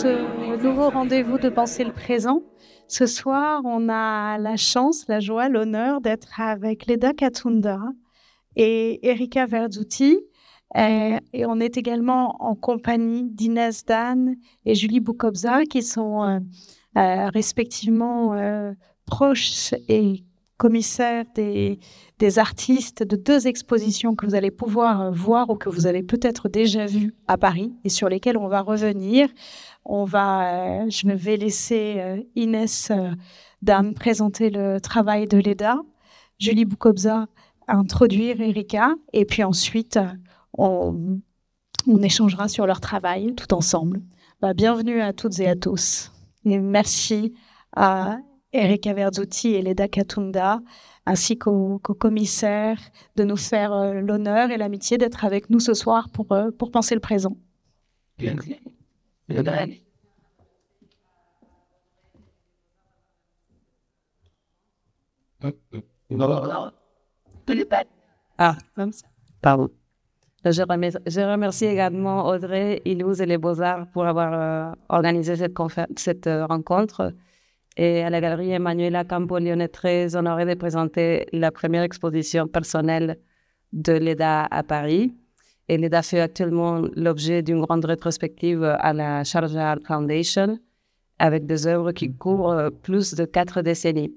ce nouveau rendez-vous de Penser le présent. Ce soir, on a la chance, la joie, l'honneur d'être avec Leda Catunda et Erika Verzutti. Et on est également en compagnie d'Inès Dan et Julie Boukobza qui sont respectivement proches et commissaires des artistes de deux expositions que vous allez pouvoir voir ou que vous avez peut-être déjà vues à Paris et sur lesquelles on va revenir. Je vais laisser Inès Dan présenter le travail de Leda, Julie Boukobza introduire Erika et puis ensuite on échangera sur leur travail tout ensemble. Bienvenue à toutes et à tous et merci à Erika Verzutti et Leda Catunda ainsi qu'aux commissaires de nous faire l'honneur et l'amitié d'être avec nous ce soir pour penser le présent. Pardon. Je remercie également Audrey, Illouz et les Beaux-Arts pour avoir organisé cette rencontre. Et à la galerie Emanuela Campoli, on est très honorés de présenter la première exposition personnelle de Leda à Paris. Et Leda fait actuellement l'objet d'une grande rétrospective à la Charge Art Foundation avec des œuvres qui couvrent plus de 4 décennies.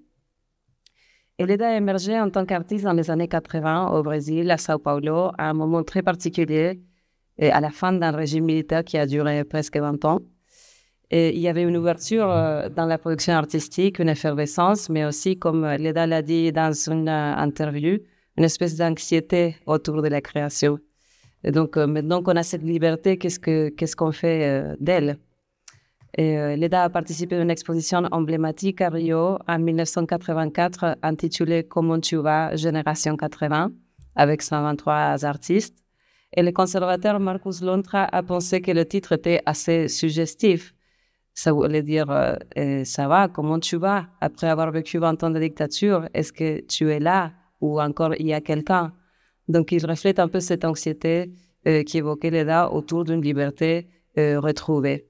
Et Leda a émergé en tant qu'artiste dans les années 80 au Brésil, à Sao Paulo, à un moment très particulier, et à la fin d'un régime militaire qui a duré presque 20 ans. Et il y avait une ouverture dans la production artistique, une effervescence, mais aussi, comme Leda l'a dit dans une interview, une espèce d'anxiété autour de la création. Et donc, maintenant qu'on a cette liberté, qu'est-ce qu'on fait d'elle? Et Leda a participé à une exposition emblématique à Rio en 1984 intitulée « Comment tu vas, Génération 80 » avec 123 artistes. Et le conservateur Marcus Lontra a pensé que le titre était assez suggestif. Ça voulait dire « Ça va, comment tu vas? Après avoir vécu 20 ans de dictature, est-ce que tu es là ou encore il y a quelqu'un ?» Donc il reflète un peu cette anxiété qui évoquait Leda autour d'une liberté retrouvée.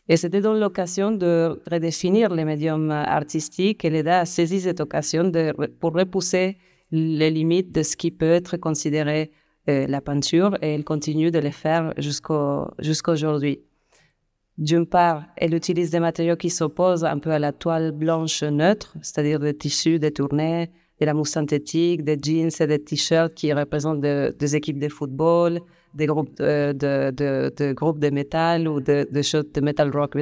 Et c'était donc l'occasion de redéfinir les médiums artistiques et Leda a saisi cette occasion pour repousser les limites de ce qui peut être considéré la peinture et elle continue de le faire jusqu'à aujourd'hui. D'une part, elle utilise des matériaux qui s'opposent un peu à la toile blanche neutre, c'est-à-dire des tissus détournés, de la mousse synthétique, des jeans et des t-shirts qui représentent des équipes de football, des groupes de métal ou de choses de metal rock,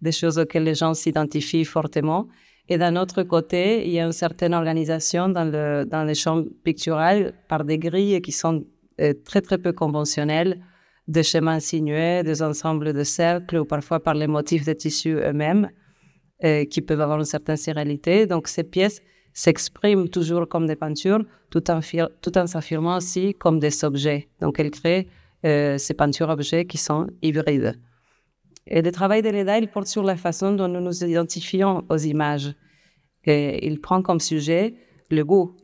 des choses auxquelles les gens s'identifient fortement. Et d'un autre côté, il y a une certaine organisation dans les champs picturales par des grilles qui sont très très peu conventionnelles, des schémas insinués, des ensembles de cercles ou parfois par les motifs des tissus eux-mêmes qui peuvent avoir une certaine séralité. Donc ces pièces s'expriment toujours comme des peintures tout en s'affirmant aussi comme des objets. Donc elle crée ces peintures-objets qui sont hybrides. Et le travail de Leda, il porte sur la façon dont nous nous identifions aux images. Et il prend comme sujet le goût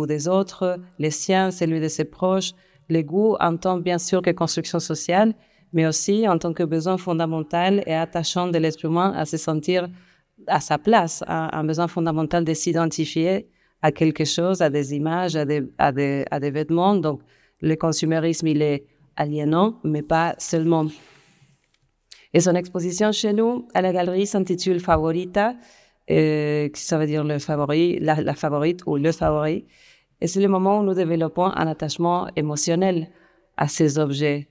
des autres, les siens, celui de ses proches, le goût en tant bien sûr que construction sociale, mais aussi en tant que besoin fondamental et attachant de l'être humain à se sentir à sa place, un besoin fondamental de s'identifier à quelque chose, à des images, à des vêtements. Donc, le consumérisme, il est aliénant, mais pas seulement. Et son exposition chez nous, à la galerie, s'intitule Favorita, ça veut dire le favori, la favorite ou le favori. Et c'est le moment où nous développons un attachement émotionnel à ces objets.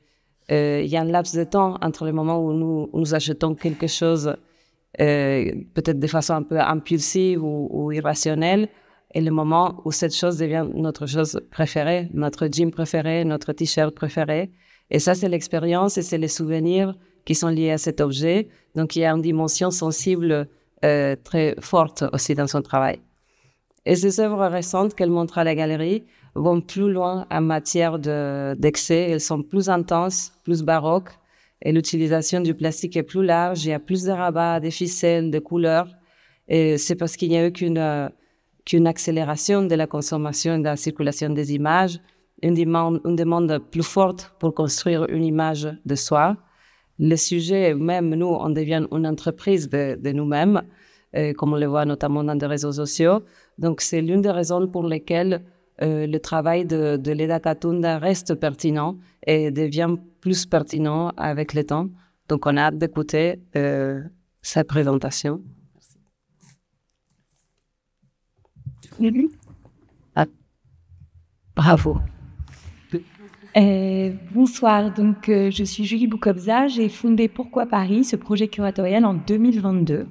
Il y a un laps de temps entre le moment où nous achetons quelque chose peut-être de façon un peu impulsive ou irrationnelle, et le moment où cette chose devient notre chose préférée, notre jean préféré, notre t-shirt préféré. Et ça, c'est l'expérience et c'est les souvenirs qui sont liés à cet objet. Donc, il y a une dimension sensible très forte aussi dans son travail. Et ces œuvres récentes qu'elle montre à la galerie vont plus loin en matière d'excès. Elles sont plus intenses, plus baroques. Et l'utilisation du plastique est plus large, il y a plus de rabats, des ficelles, de couleurs. Et c'est parce qu'il n'y a eu qu'une accélération de la consommation et de la circulation des images, une demande plus forte pour construire une image de soi. le sujet, même nous, on devient une entreprise de nous-mêmes, comme on le voit notamment dans les réseaux sociaux. Donc, c'est l'une des raisons pour lesquelles le travail de Leda Catunda reste pertinent et devient plus pertinent avec le temps. Donc, on a hâte d'écouter sa présentation. Merci. Ah. Bravo. Bonsoir, donc je suis Julie Boukobza, j'ai fondé Pourquoi Paris, ce projet curatorial en 2022,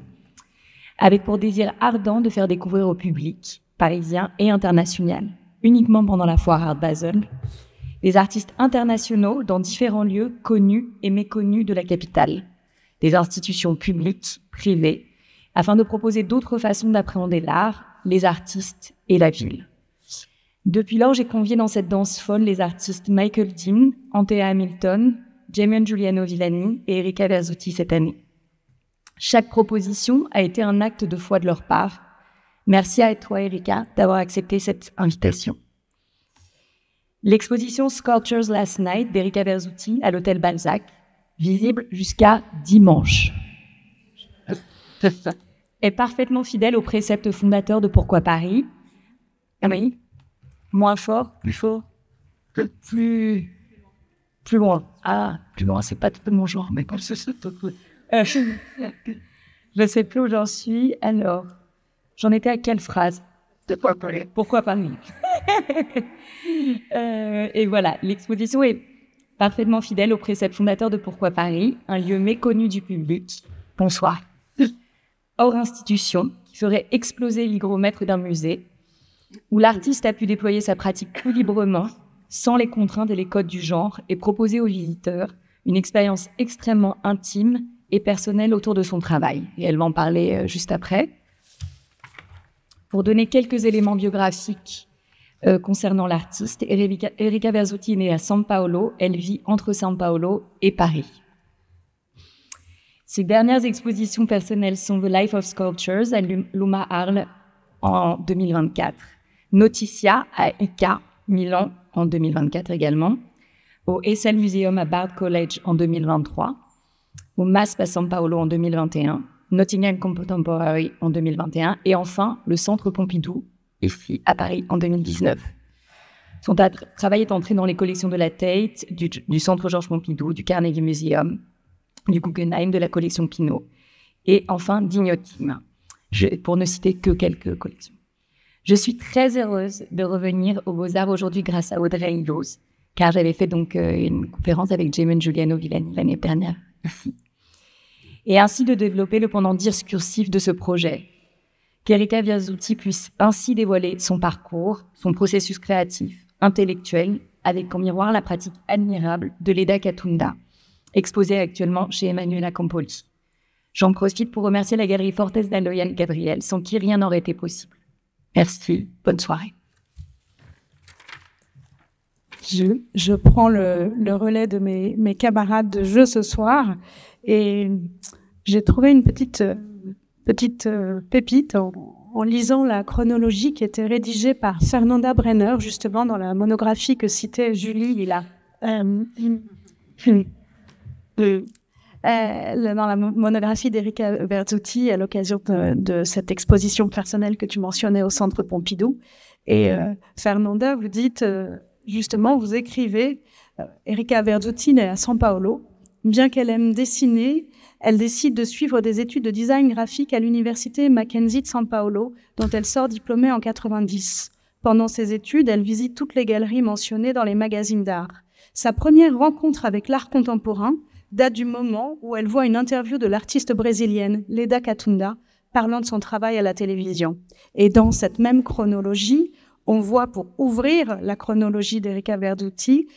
avec pour désir ardent de faire découvrir au public parisien et international, uniquement pendant la foire Art Basel, des artistes internationaux dans différents lieux connus et méconnus de la capitale, des institutions publiques, privées, afin de proposer d'autres façons d'appréhender l'art, les artistes et la ville. Depuis lors, j'ai convié dans cette danse folle les artistes Michael Dean, Antea Hamilton, Jamion Giuliano Villani et Erika Verzutti cette année. Chaque proposition a été un acte de foi de leur part. Merci à toi, Erika, d'avoir accepté cette invitation. L'exposition Sculptures Last Night d'Erika Verzutti à l'hôtel Balzac, visible jusqu'à dimanche, est parfaitement fidèle au précepte fondateur de Pourquoi Paris. Oui. Moins fort, plus loin. Ah, plus loin, c'est pas tout mon genre, mais comme ça, je sais plus où j'en suis. Alors, j'en étais à quelle phrase? Pourquoi Paris? Et voilà, l'exposition est parfaitement fidèle au précepte fondateur de Pourquoi Paris, un lieu méconnu du public. Bonsoir. Hors institution, qui ferait exploser l'hygromètre d'un musée, où l'artiste a pu déployer sa pratique plus librement, sans les contraintes et les codes du genre, et proposer aux visiteurs une expérience extrêmement intime et personnelle autour de son travail. Et elle va en parler juste après. Pour donner quelques éléments biographiques concernant l'artiste, Erika Verzutti est née à São Paulo. Elle vit entre São Paulo et Paris. Ses dernières expositions personnelles sont The Life of Sculptures à l'Uma Arles en 2024. Noticia à ICA, Milan, en 2024 également, au Elles Museum à Bard College en 2023, au MASP à São Paulo en 2021, Nottingham Contemporary en 2021 et enfin le Centre Pompidou, ici à Paris, en 2019. Son travail est entré dans les collections de la Tate, du Centre Georges Pompidou, du Carnegie Museum, du Guggenheim, de la collection Pinault et enfin d'Ignotim, pour ne citer que quelques collections. Je suis très heureuse de revenir aux Beaux-Arts aujourd'hui grâce à Audrey Hilos, car j'avais fait donc une conférence avec Jamion Giuliano Villani l'année dernière ici. Et ainsi de développer le pendant discursif de ce projet, qu'Erika Verzutti puisse ainsi dévoiler son parcours, son processus créatif, intellectuel, avec en miroir la pratique admirable de Leda Catunda, exposée actuellement chez Emanuela Campoli. J'en profite pour remercier la galerie Fortes D'Aloia Gabriel, sans qui rien n'aurait été possible. Merci, bonne soirée. Je prends le relais de mes camarades de jeu ce soir et j'ai trouvé une petite pépite en lisant la chronologie qui était rédigée par Fernanda Brenner, justement dans la monographie que citait Julie là. Dans la monographie d'Erika Verzutti à l'occasion de cette exposition personnelle que tu mentionnais au Centre Pompidou. Et Fernanda, vous dites, justement, vous écrivez, Erika Verzutti naît à São Paulo. Bien qu'elle aime dessiner, elle décide de suivre des études de design graphique à l'université Mackenzie de São Paulo, dont elle sort diplômée en 90. Pendant ses études, elle visite toutes les galeries mentionnées dans les magazines d'art. Sa première rencontre avec l'art contemporain date du moment où elle voit une interview de l'artiste brésilienne Leda Catunda parlant de son travail à la télévision. Et dans cette même chronologie, on voit, pour ouvrir la chronologie d'Erika Verzutti,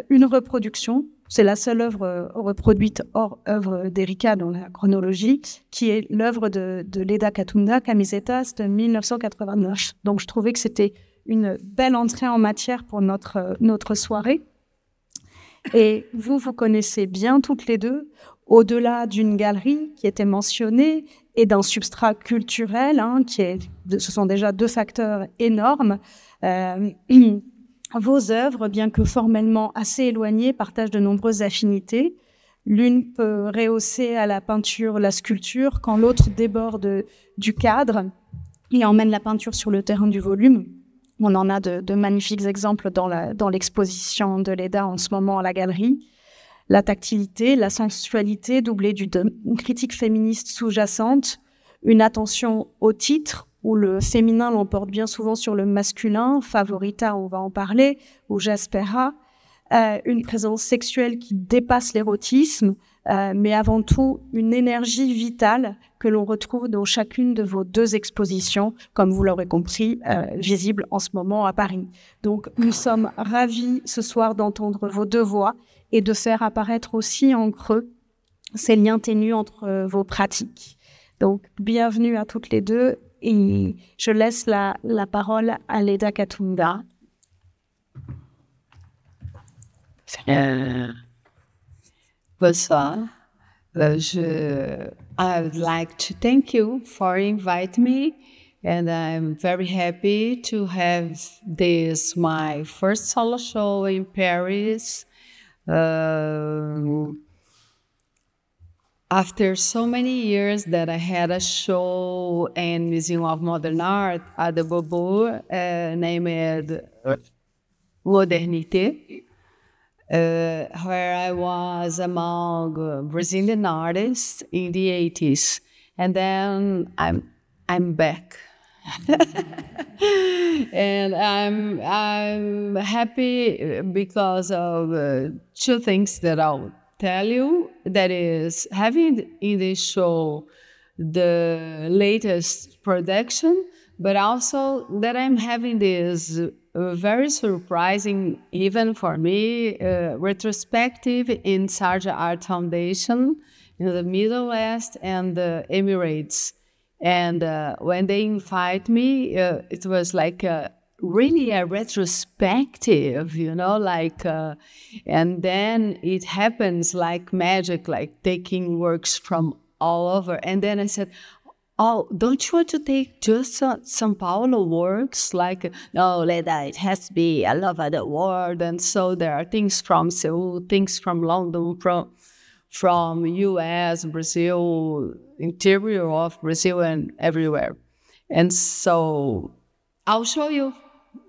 une reproduction. C'est la seule œuvre reproduite hors œuvre d'Erika dans la chronologie, qui est l'œuvre de Leda Catunda, Camisetas de 1989. Donc je trouvais que c'était une belle entrée en matière pour notre soirée. Et vous connaissez bien toutes les deux, au-delà d'une galerie qui était mentionnée et d'un substrat culturel, ce sont déjà deux facteurs énormes. Vos œuvres, bien que formellement assez éloignées, partagent de nombreuses affinités. L'une peut rehausser à la peinture la sculpture quand l'autre déborde du cadre et emmène la peinture sur le terrain du volume. On en a de magnifiques exemples dans l'exposition de Leda en ce moment à la galerie. La tactilité, la sensualité doublée d'une critique féministe sous-jacente, une attention au titre où le féminin l'emporte bien souvent sur le masculin, favorita, on va en parler, ou jaspera, une présence sexuelle qui dépasse l'érotisme, mais avant tout une énergie vitale que l'on retrouve dans chacune de vos 2 expositions, comme vous l'aurez compris, visibles en ce moment à Paris. Donc nous sommes ravis ce soir d'entendre vos 2 voix et de faire apparaître aussi en creux ces liens ténus entre vos pratiques. Donc bienvenue à toutes les 2 et je laisse la parole à Leda Catunda. Bonsoir. I would like to thank you for inviting me, and I'm very happy to have this my first solo show in Paris. After so many years that I had a show in Museum of Modern Art at the Beaubourg named Modernité, where I was among Brazilian artists in the 80s. And then I'm back. And I'm happy because of 2 things that I'll tell you. That is, having in this show the latest production, but also that I'm having this very surprising, even for me, retrospective in Sarja Art Foundation in the Middle West and the Emirates. And when they invite me, it was like really a retrospective, you know, like, and then it happens like magic, like taking works from all over. And then I said, oh, don't you want to take just São Paulo works? Like, no, Leda, it has to be all over the world. And so there are things from Seoul, things from London, from US, Brazil, interior of Brazil, and everywhere. And so I'll show you.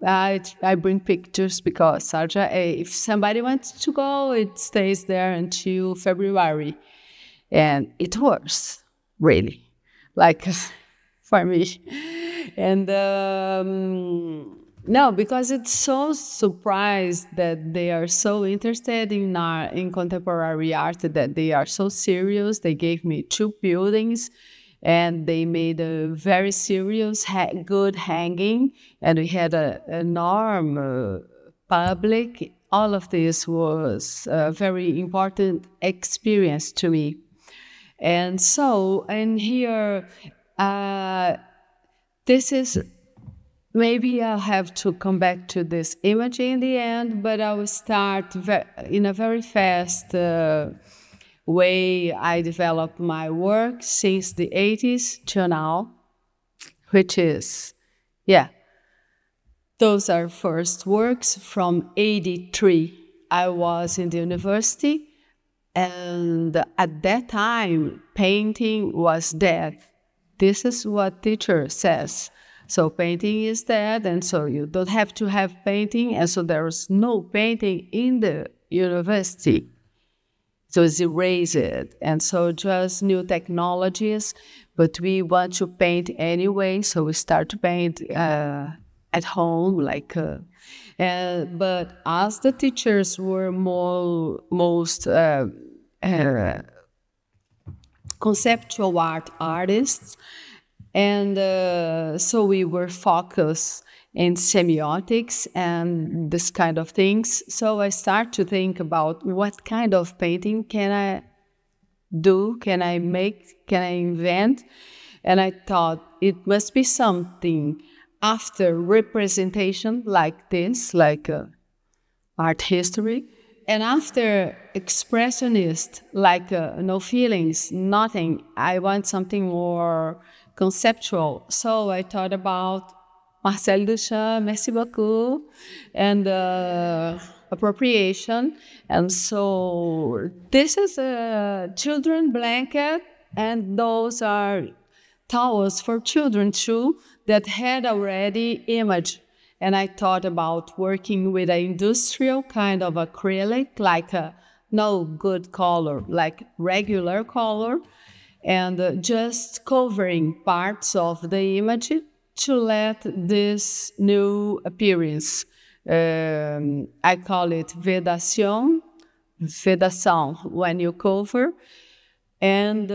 I bring pictures because Sarja, if somebody wants to go, it stays there until February. And it works, really. Like, for me. And no, because it's so surprised that they are so interested in contemporary art, that they are so serious. They gave me 2 buildings, and they made a very serious, good hanging, and we had an enormous public. All of this was a very important experience to me. And so, and here, this is, maybe I'll have to come back to this image in the end, but I will start in a very fast way. I developed my work since the 80s till now, which is, those are first works from 83. I was in the university. And at that time, painting was dead. This is what teacher says. So painting is dead, and so you don't have to have painting. And so there was no painting in the university. So it's erased. And so just new technologies, but we want to paint anyway. So we start to paint at home, like... but as the teachers were most conceptual art artists, and so we were focused in semiotics and this kind of things. So I start to think about what kind of painting can I do, can I make, can I invent? And I thought it must be something after representation like this, like art history, and after expressionist, like no feelings, nothing. I want something more conceptual. So I thought about Marcel Duchamp, merci beaucoup, and appropriation. And so this is a children blanket, and those are towels for children too that had already image. And I thought about working with an industrial kind of acrylic, like a no good color, like regular color, and just covering parts of the image to let this new appearance. I call it vedação when you cover. And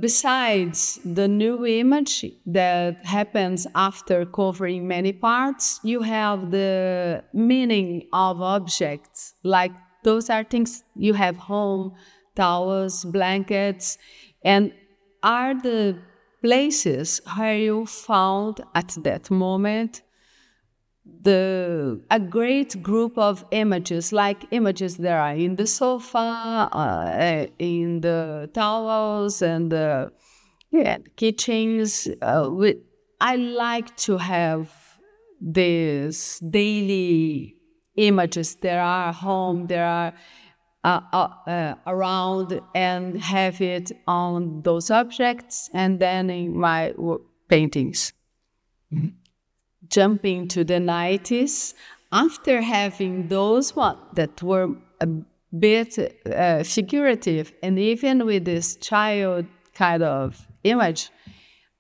besides the new image that happens after covering many parts, you have the meaning of objects. Like those are things you have home, towels, blankets, and are the places where you found at that moment a great group of images, like images that are in the sofa, in the towels, and the kitchens. I like to have these daily images that are home, that are around, and have it on those objects, and then in my paintings. Mm-hmm. Jumping to the 90s, after having those that were a bit figurative, and even with this child kind of image,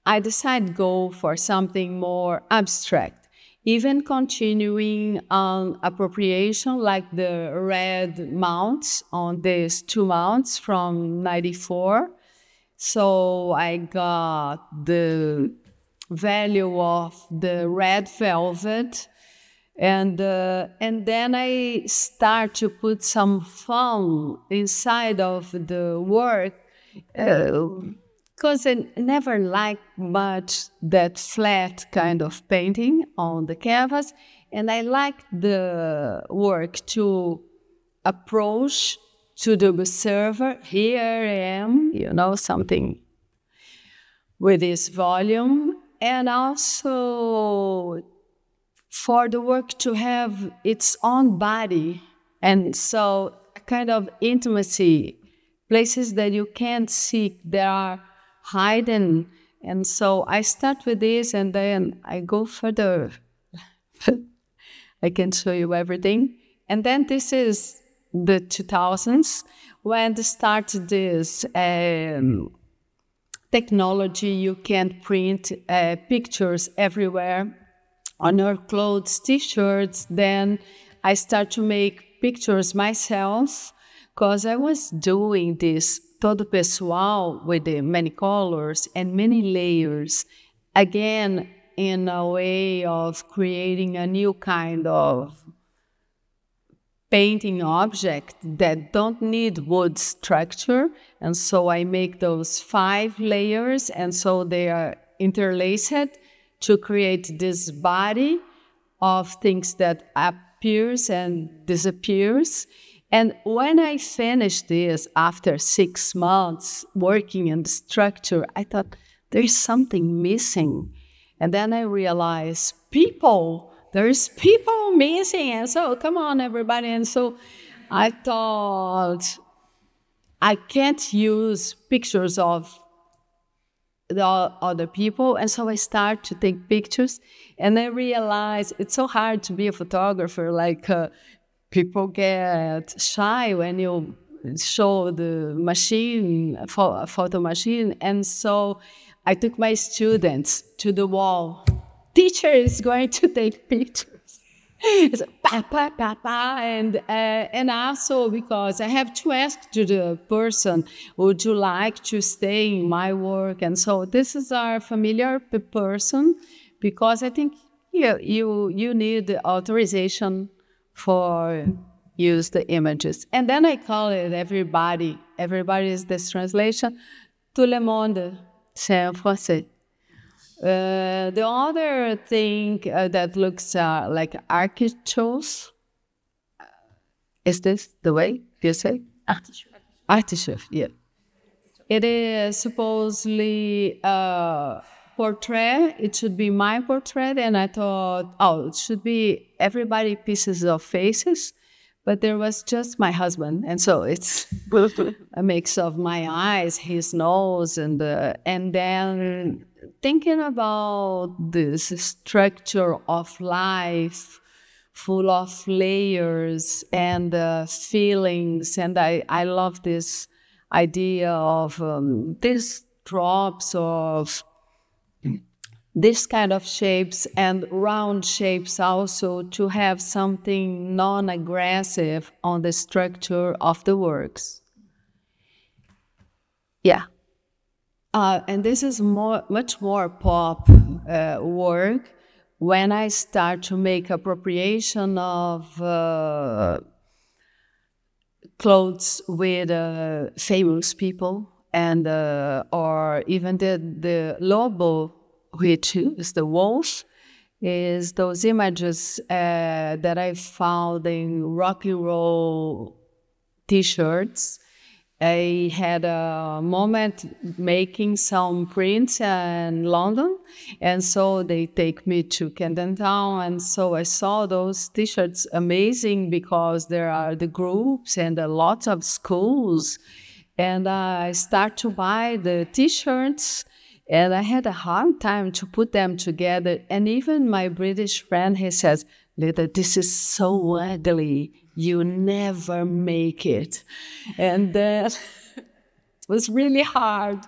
I decided to go for something more abstract, even continuing on appropriation, like the red mounts on these 2 mounts from 94. So I got the value of the red velvet, and then I start to put some fun inside of the work, because I never liked much that flat kind of painting on the canvas, and I like the work to approach to the observer. Here I am, something with this volume. And also for the work to have its own body. And so a kind of intimacy, places that you can't see, that are hidden. And so I start with this, and then I go further. I can show you everything. And then this is the 2000s, when they started this technology. You can print pictures everywhere on your clothes, t-shirts. Then I start to make pictures myself, because I was doing this todo pessoal with the many colors and many layers, again in a way of creating a new kind of painting object that don't need wood structure. And so I make those 5 layers, and so they are interlaced to create this body of things that appears and disappears. And when I finished this after 6 months working in the structure, I thought there's something missing. And then I realized there's people missing, and so come on everybody. And so I thought I can't use pictures of the other people, and so I start to take pictures, and I realized it's so hard to be a photographer. Like people get shy when you show the machine, photo machine, and so I took my students to the wall. Teacher is going to take pictures. It's and also because I have to ask to the person, would you like to stay in my work? And so this is our familiar person, because I think you need the authorization for use the images. And then I call it everybody is this translation. Tout le monde, c'est en français. The other thing that looks like artichokes, is this the way you say? Artichoke, yeah. It is supposedly portrait. It should be my portrait. And I thought, oh, it should be everybody pieces of faces. But there was just my husband. And so it's a mix of my eyes, his nose, and then thinking about this structure of life, full of layers and feelings. And I love this idea of these drops of this kind of shapes and round shapes also, to have something non-aggressive on the structure of the works. Yeah. And this is much more pop work. When I start to make appropriation of clothes with famous people, and or even the lobo, which is the wolf, is those images that I found in rock and roll T-shirts. I had a moment making some prints in London, and so they take me to Camden Town, and so I saw those T-shirts amazing because there are the groups and lots of schools, and I start to buy the T-shirts, and I had a hard time to put them together, and even my British friend, he says, "Leda, this is so ugly. You never make it." And then it was really hard.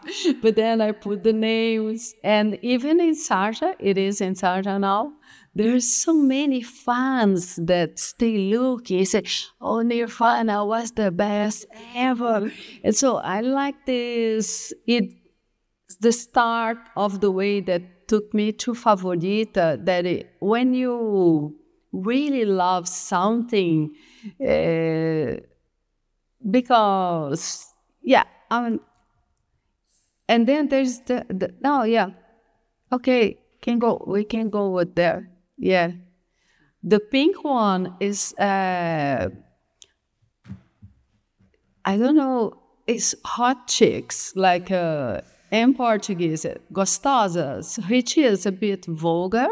But then I put the names. And even in Sarja, it is in Sarja now, there's so many fans that stay looking. Say, "Oh, Nirvana was the best ever." And so I like this. It's the start of the way that took me to Favorita, that when you really love something, because, yeah, and then there's okay, we can go with there, yeah. The pink one is, I don't know, it's hot chicks, like in Portuguese, gostosas, which is a bit vulgar,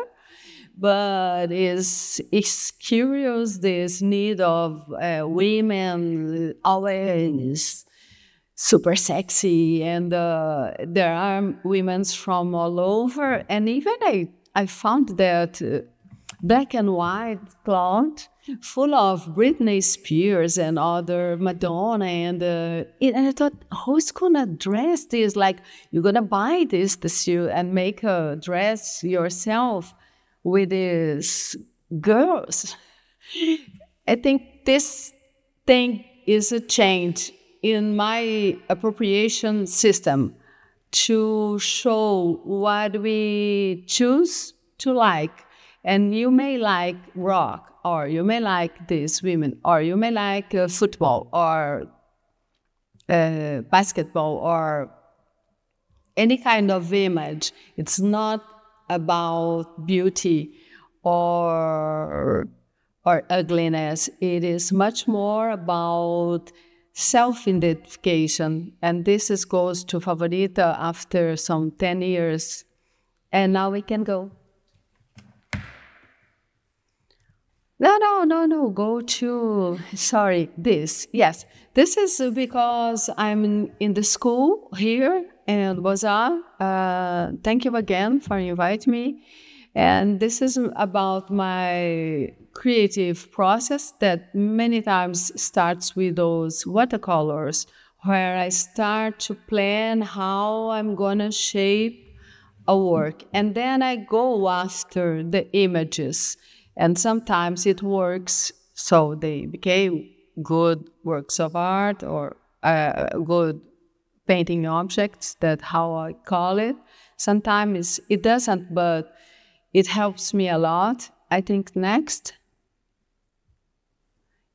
but it's curious, this need of women always super sexy, and there are women from all over, and even I found that black and white cloth full of Britney Spears and other Madonna, and I thought, who's gonna dress this? Like, you're gonna buy this and make a dress yourself with these girls. I think this thing is a change in my appropriation system to show what we choose to like. And you may like rock, or you may like these women, or you may like football, or basketball, or any kind of image. It's not about beauty or ugliness. It is much more about self-identification. And this goes to Favorita after some 10 years. And now we can go. No, go to, sorry, this. Yes, this is because I'm in the school here in Beaux-Arts. Thank you again for inviting me. And this is about my creative process that many times starts with those watercolors, where I start to plan how I'm gonna shape a work. And then I go after the images. And sometimes it works, so they became good works of art, or good painting objects, that's how I call it. Sometimes it doesn't, but it helps me a lot. I think next.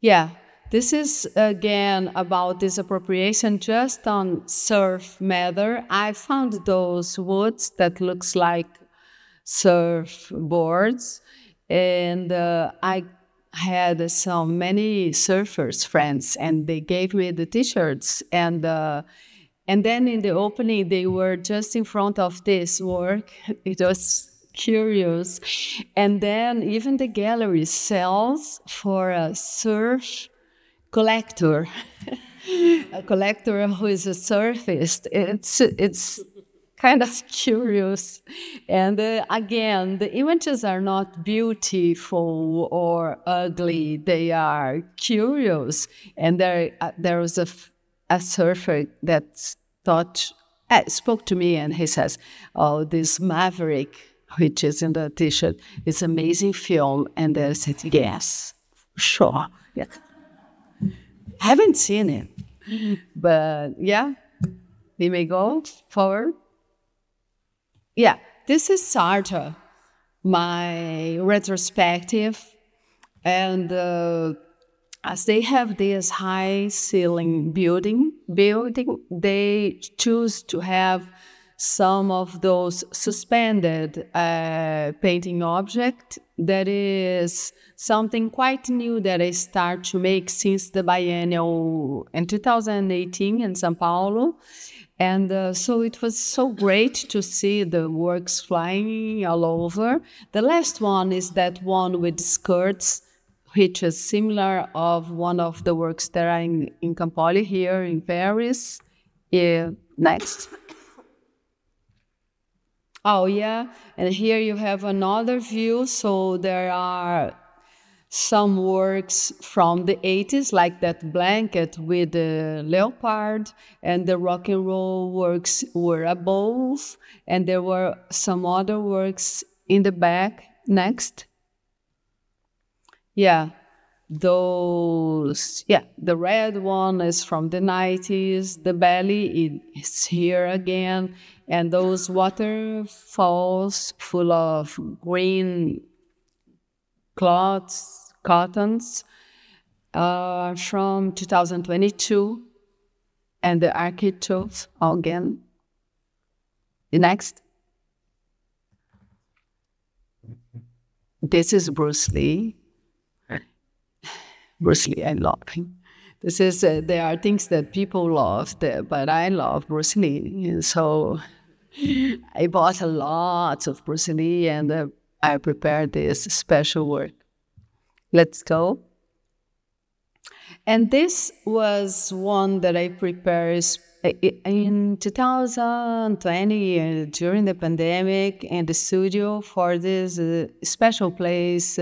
Yeah, this is again about this appropriation just on surf matter. I found those woods that looks like surfboards. And I had many surfers friends, and they gave me the T-shirts, and And then in the opening, they were just in front of this work. It was curious. And then even the gallery sells for a surf collector, a collector who is a surfist. It's kind of curious. And again, the images are not beautiful or ugly. They are curious. And there was a surfer that spoke to me, and he says, "Oh, this Maverick, which is in the T-shirt, is an amazing film." And I said, "Yes, sure. Yeah. I haven't seen it, but yeah, we may go forward." Yeah, this is Sartre, my retrospective, and as they have this high ceiling building, they choose to have some of those suspended painting objects. That is something quite new that I start to make since the biennial in 2018 in São Paulo. And so it was so great to see the works flying all over. The last one is that one with skirts, which is similar of one of the works that are in Campoli here in Paris. Next. Oh, yeah. And here you have another view. So there are some works from the 80s, like that blanket with the leopard, and the rock and roll works were above. And there were some other works in the back. Next. Yeah. The red one is from the 90s. The belly is here again. And those waterfalls full of green cottons are from 2022. And the architects again. The next. This is Bruce Lee. Bruce Lee, I love him. This is there are things that people love, but I love Bruce Lee. And so I bought a lot of Bruce Lee, and I prepared this special work. Let's go. And this was one that I prepared in 2020 during the pandemic in the studio for this special place,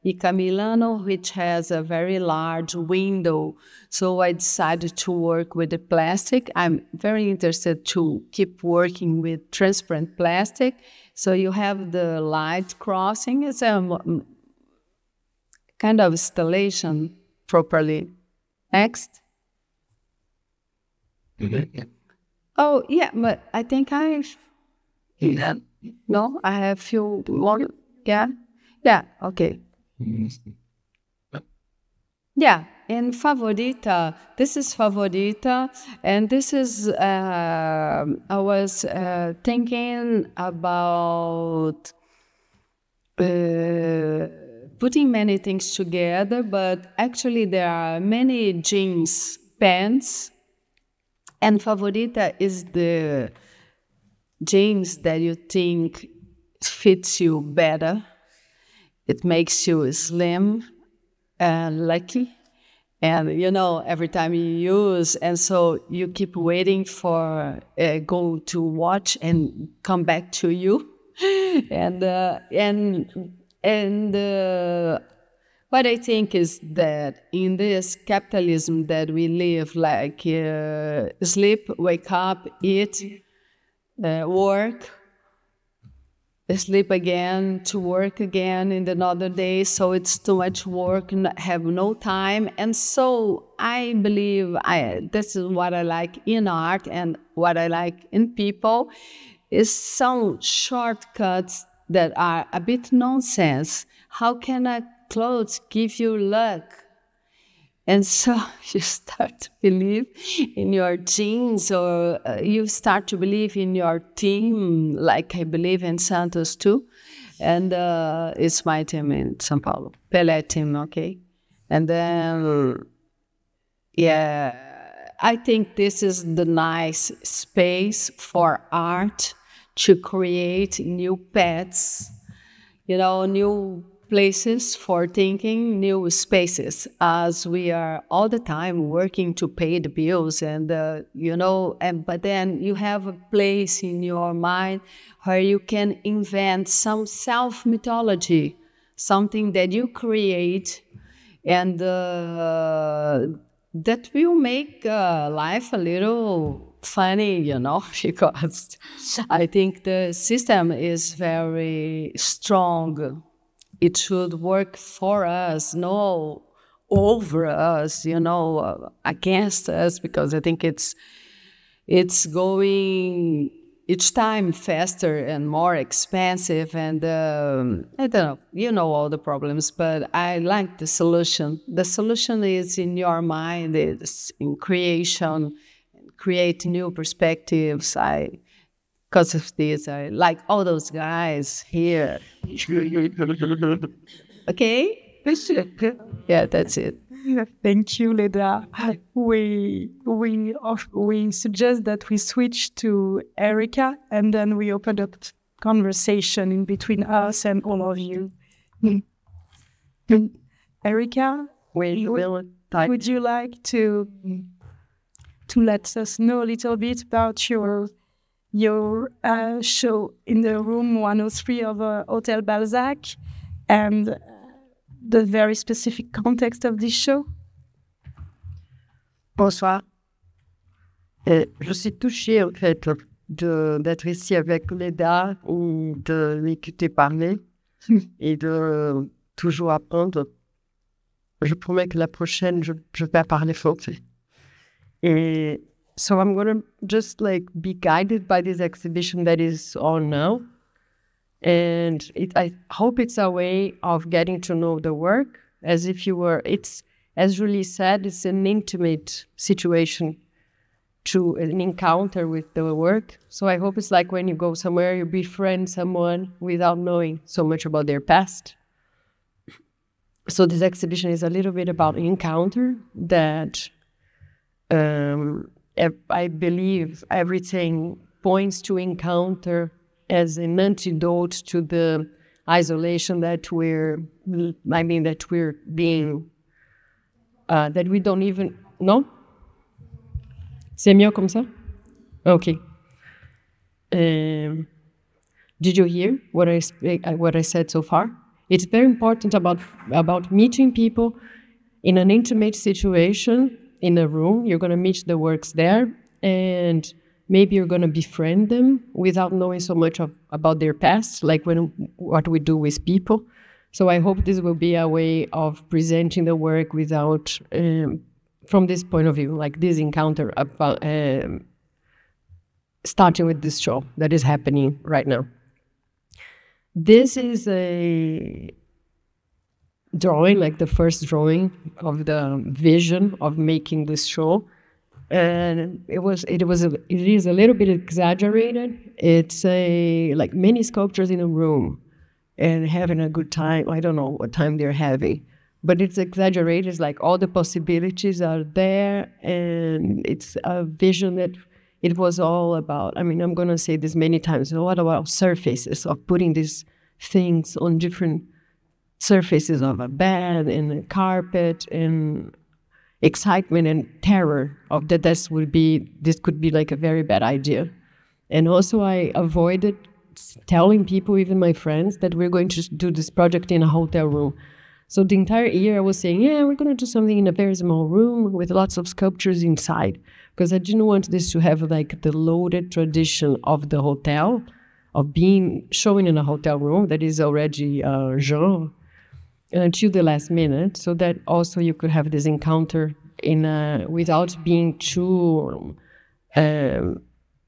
Ica Milano, which has a very large window. So I decided to work with the plastic. I'm very interested to keep working with transparent plastic. So you have the light crossing. It's a kind of installation properly. Next. Oh, yeah, but I think no, I have few more. Yeah, okay. Yeah, in Favorita, this is Favorita, and this is, I was thinking about putting many things together, but actually there are many jeans, pants, and Favorita is the jeans that you think fits you better. It makes you slim and lucky. And, every time you use, and so you keep waiting for go to watch and come back to you. And what I think is that in this capitalism that we live, like sleep, wake up, eat, work, sleep again, to work again in another day, so it's too much work, have no time. And so I believe this is what I like in art, and what I like in people is some shortcuts that are a bit nonsense. How can a clothes give you luck? And so you start to believe in your jeans, or you start to believe in your team, like I believe in Santos too. And it's my team in São Paulo, Pelé team, okay? And then, I think this is the nice space for art to create new paths, new places for thinking, new spaces, as we are all the time working to pay the bills but then you have a place in your mind where you can invent some self-mythology, something that you create, and that will make life a little funny, because I think the system is very strong. It should work for us, no over us, against us, because I think it's going each time faster and more expensive, and I don't know, all the problems, but I like the solution. The solution is in your mind, it's in creation, create new perspectives. Because of this, I like all those guys here. Okay? Yeah, that's it. Thank you, Leda. We suggest that we switch to Erika, and then we open up conversation in between us and all of you. Erika, would you like to let us know a little bit about your show in the room 103 of Hotel Balzac and the very specific context of this show? Bonsoir. Je suis touchée, en fait, d'être ici avec Leda, de l'écouter parler et de toujours apprendre. Je promets que la prochaine, je vais parler français. Et so I'm going to just be guided by this exhibition that is on now. And I hope it's a way of getting to know the work as if you were, as Julie said, it's an intimate situation, to an encounter with the work. So I hope it's like when you go somewhere, you befriend someone without knowing so much about their past. So this exhibition is a little bit about encounter that I believe everything points to encounter as an antidote to the isolation that we're being, that we don't even know. C'est mieux comme ça? Okay. Did you hear what I said so far? It's very important about meeting people in an intimate situation in a room. You're going to meet the works there, and maybe you're going to befriend them without knowing so much about their past, like what we do with people. So I hope this will be a way of presenting the work without, from this point of view, like this encounter about starting with this show that is happening right now. This is a drawing, like the first drawing of the vision of making this show. And it is a little bit exaggerated. It's like many sculptures in a room and having a good time. I don't know what time they're having, but it's exaggerated. It's like all the possibilities are there, and it's a vision that it was all about. I mean, I'm going to say this many times. A lot about surfaces, of putting these things on different surfaces of a bed and a carpet, and excitement and terror of that this could be like a very bad idea. And also I avoided telling people, even my friends, that we're going to do this project in a hotel room. So the entire year I was saying, yeah, we're going to do something in a very small room with lots of sculptures inside, because I didn't want this to have like the loaded tradition of the hotel, of being showing in a hotel room that is already genre, until the last minute, so that also you could have this encounter without being too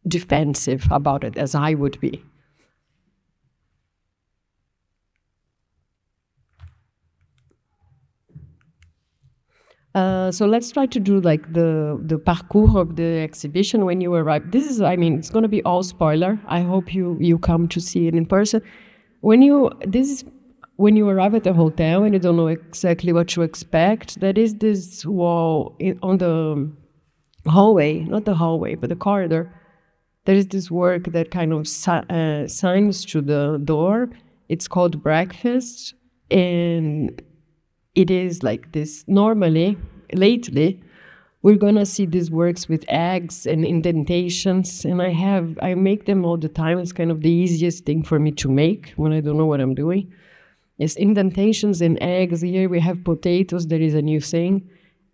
defensive about it, as I would be. So let's try to do like the parcours of the exhibition when you arrive. This is, it's going to be all spoiler. I hope you come to see it in person. When you arrive at the hotel and you don't know exactly what to expect, there is this wall on hallway, not the hallway, but the corridor, there is this work that kind of signs to the door. It's called Breakfast, and it is like this. Normally, lately, we're gonna see these works with eggs and indentations, and I make them all the time. It's kind of the easiest thing for me to make when I don't know what I'm doing. It's indentations and eggs. Here we have potatoes. There is a new thing.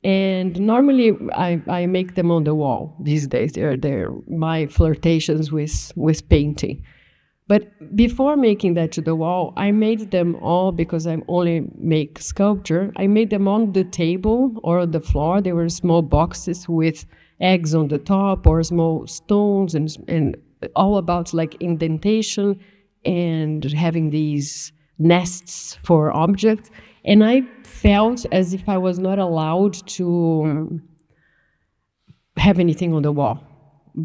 And normally I make them on the wall these days. They're my flirtations with painting. But before making that to the wall, I made them all, because I only make sculpture, I made them on the table or on the floor. They were small boxes with eggs on the top or small stones, and all about like indentation and having these nests for objects. And I felt as if I was not allowed to have anything on the wall,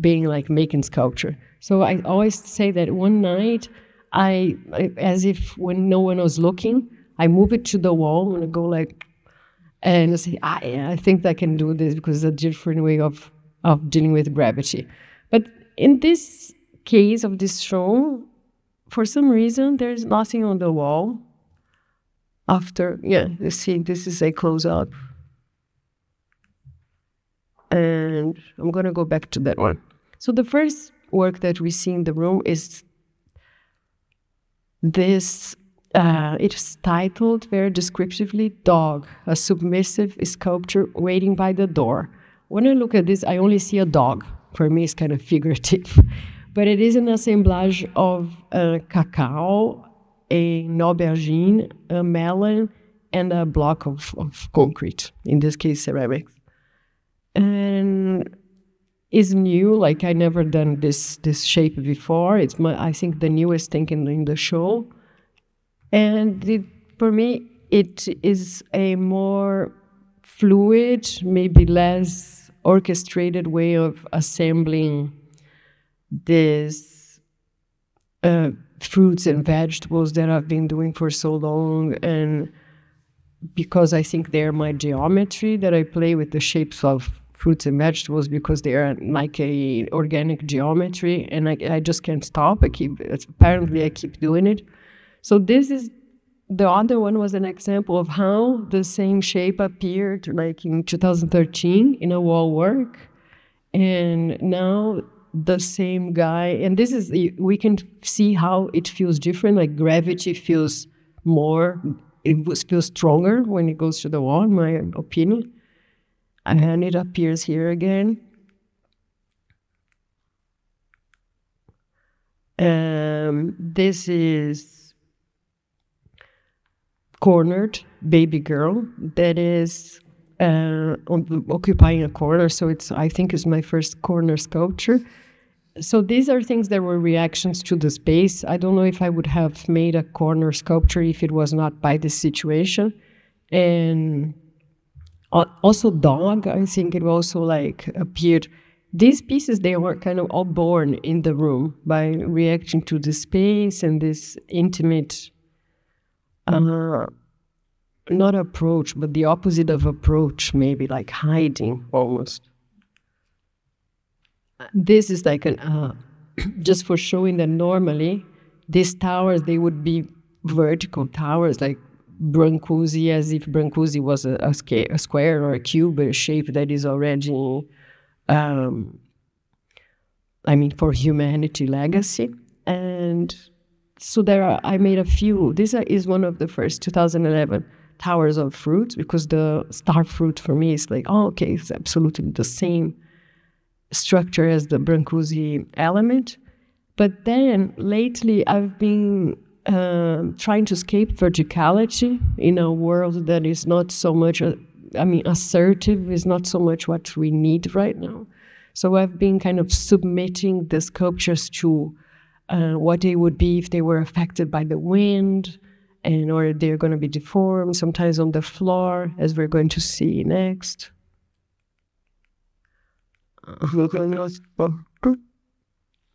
being like making sculpture. So I always say that one night, I as if when no one was looking, I move it to the wall and I go like, and I say, I think I can do this because it's a different way of dealing with gravity. But in this case of this show, for some reason, there's nothing on the wall. After, you see, this is a close-up. And I'm going to go back to that one. So the first work that we see in the room is this, it's titled very descriptively, Dog, a submissive sculpture waiting by the door. When I look at this, I only see a dog. For me, it's kind of figurative. But it is an assemblage of cacao, an aubergine, a melon, and a block of concrete, in this case ceramics. And it's new, like I never done this shape before. It's I think the newest thing in the show. And for me, it is a more fluid, maybe less orchestrated way of assembling this fruits and vegetables that I've been doing for so long, and because I think they're my geometry, that I play with the shapes of fruits and vegetables because they are like a organic geometry, and I just can't stop. Apparently I keep doing it. So this is, the other one was an example of how the same shape appeared like in 2013 in a wall work, and now the same guy, and this is, we can see how it feels different, like gravity feels more, feels stronger when it goes to the wall, in my opinion. And it appears here again. This is cornered baby girl that is occupying a corner, so I think it's my first corner sculpture. So these are things that were reactions to the space. I don't know if I would have made a corner sculpture if it was not by this situation. And also dog, I think it also like appeared. These pieces, they were kind of all born in the room by reacting to the space and this intimate, not approach, but the opposite of approach, maybe like hiding almost. This is like just for showing that normally these towers, they would be vertical towers, like Brancusi, as if Brancusi was a square or a cube, a shape that is already, for humanity legacy. And so I made a few. This is one of the first, 2011, towers of fruits, because the star fruit for me is like, it's absolutely the same structure as the Brancusi element. But then lately I've been trying to escape verticality in a world that is not so much, assertive is not so much what we need right now. So I've been kind of submitting the sculptures to what they would be if they were affected by the wind, or they're going to be deformed, sometimes on the floor, as we're going to see next.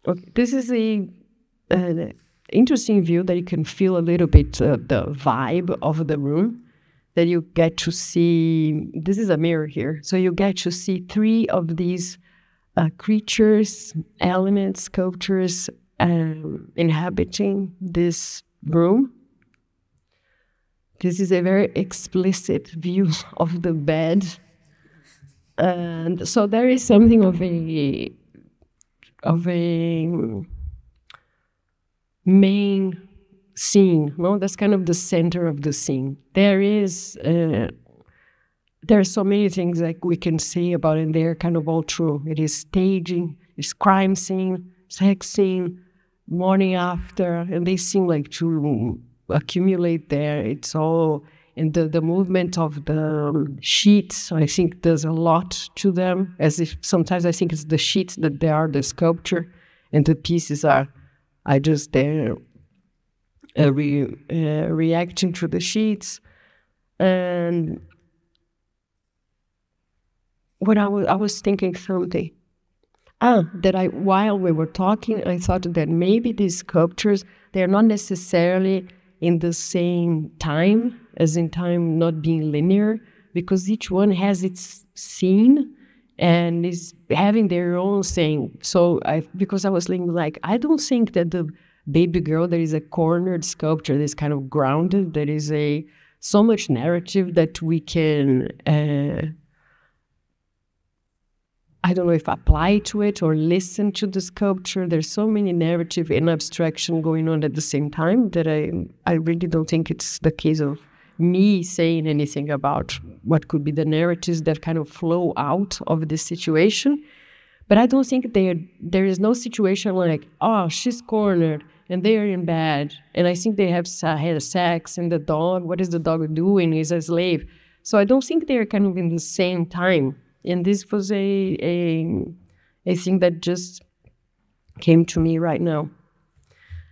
Okay, this is an interesting view that you can feel a little bit the vibe of the room. that you get to see, this is a mirror here, so you get to see 3 of these creatures, elements, sculptures inhabiting this room. This is a very explicit view of the bed. And so there is something of a main scene, no? That's kind of the center of the scene. There are so many things like we can say about it, and they're kind of all true. It is staging, it's crime scene, sex scene, morning after, and they seem like to accumulate there. It's all in the movement of the sheets. I think there's a lot to them, as if sometimes I think it's the sheets that they are the sculpture, and the pieces are just there reacting to the sheets. And when I was thinking something, while we were talking, I thought that maybe these sculptures, they're not necessarily in the same time, as in time not being linear, because each one has its scene and is having their own thing. So because I was thinking, like, I don't think that the baby girl, there is a cornered sculpture that is kind of grounded, there is so much narrative that we can I don't know if apply to it or listen to the sculpture. There's so many narrative and abstraction going on at the same time that I really don't think it's the case of me saying anything about what could be the narratives that kind of flow out of this situation. But I don't think there is no situation like, oh, she's cornered and they're in bed, and I think they have had sex, and the dog, what is the dog doing? He's a slave. So I don't think they're kind of in the same time. And this was a thing that just came to me right now.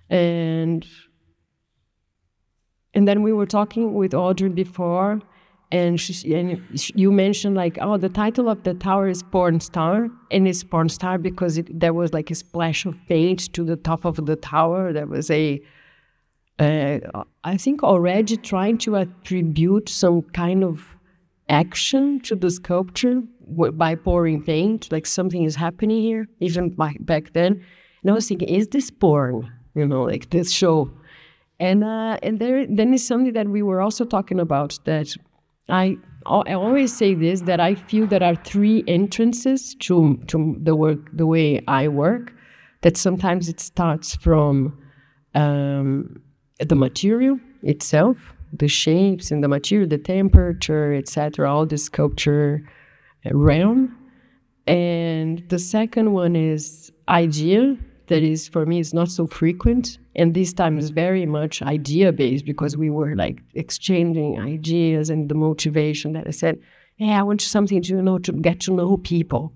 And then we were talking with Audrey before, and you mentioned like, oh, the title of the tower is Porn Star, and it's Porn Star because there was like a splash of paint to the top of the tower. There was I think already trying to attribute some kind of action to the sculpture by pouring paint, like something is happening here, even back then. And I was thinking, is this porn? Like this show. And then is something that we were also talking about, that I always say this, that I feel there are 3 entrances to the work, the way I work, that sometimes it starts from the material itself, the shapes and the material, the temperature, etc., all the sculpture realm. And the second one is idea, that is, for me, is not so frequent. And this time is very much idea-based, because we were like exchanging ideas and the motivation that I said, I want something to get to know people.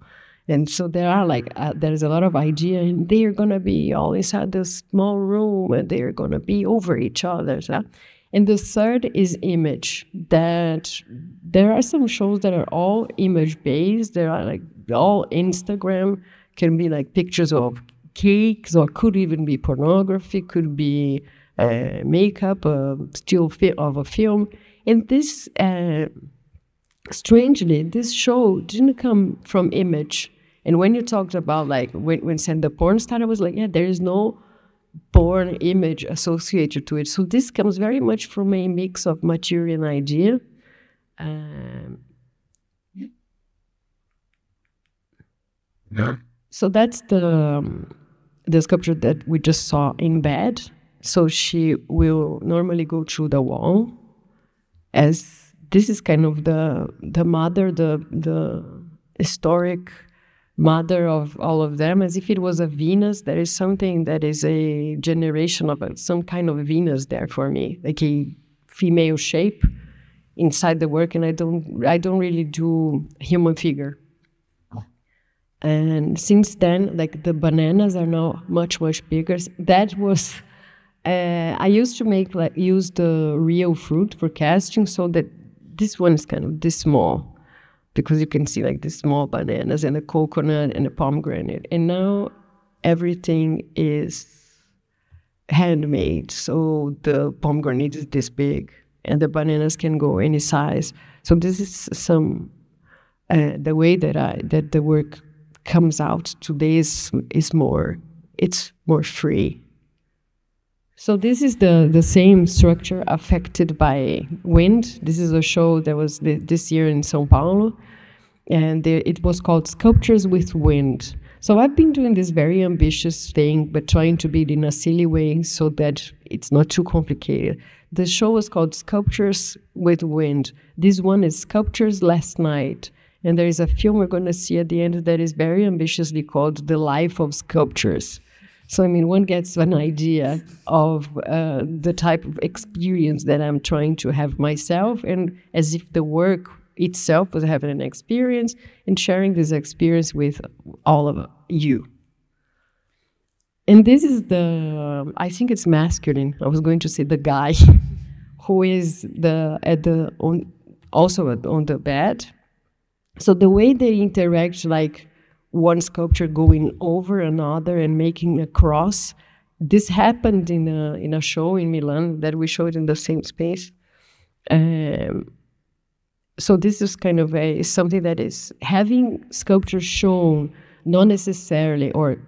And so there are there's a lot of idea, and they're going to be all inside this small room, and they're going to be over each other. So. And the third is image, that there are some shows that are all image-based. There are like all Instagram, can be like pictures of cakes, or could even be pornography, could be makeup, still of a film. And this, strangely, this show didn't come from image. And when you talked about like, when said the porn star, I was like, there is no porn image associated to it. So this comes very much from a mix of material and idea. So that's the sculpture that we just saw in bed. So she will normally go through the wall, as this is kind of the mother, the historic mother of all of them, as if it was a Venus. There is something that is a generation of some kind of Venus there for me, like a female shape inside the work, and I don't really do human figure. And since then, like the bananas are now much, much bigger. That was, I used to use the real fruit for casting, so that this one is kind of this small, because you can see like the small bananas and a coconut and a pomegranate. And now everything is handmade. So the pomegranate is this big, and the bananas can go any size. So this is some the way that the work comes out today is more, it's more free. So this is the same structure affected by wind. This is a show that was this year in São Paulo, and it was called Sculptures with Wind. So I've been doing this very ambitious thing, but trying to be it in a silly way so that it's not too complicated. The show was called Sculptures with Wind. This one is Sculptures Last Night. And there is a film we're going to see at the end that is very ambitiously called The Life of Sculptures. So, I mean, one gets an idea of the type of experience that I'm trying to have myself, and as if the work itself was having an experience and sharing this experience with all of you. And this is I think it's masculine. I was going to say the guy who is also on the bed. So the way they interact, like one sculpture going over another and making a cross, this happened in a show in Milan that we showed in the same space. So this is kind of something that is having sculptures shown, not necessarily or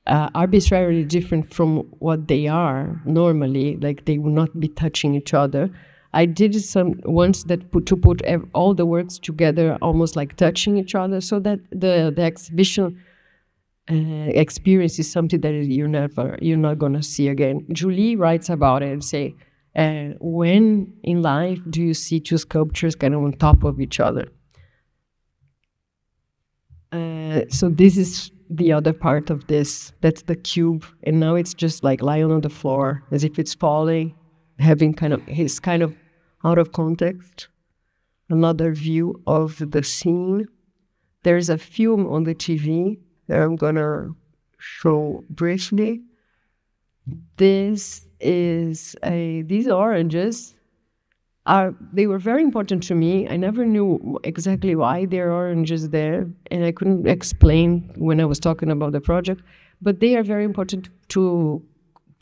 arbitrarily different from what they are normally, like they will not be touching each other. I did some once that put all the works together, almost like touching each other, so that the exhibition experience is something that you're not going to see again. Julie writes about it and say, when in life do you see two sculptures kind of on top of each other? So this is the other part of this. That's the cube, and now it's just like lying on the floor as if it's falling, having his kind of out of context. Another view of the scene. There's a film on the TV that I'm gonna show briefly. These oranges they were very important to me. I never knew exactly why there are oranges there, and I couldn't explain when I was talking about the project, but they are very important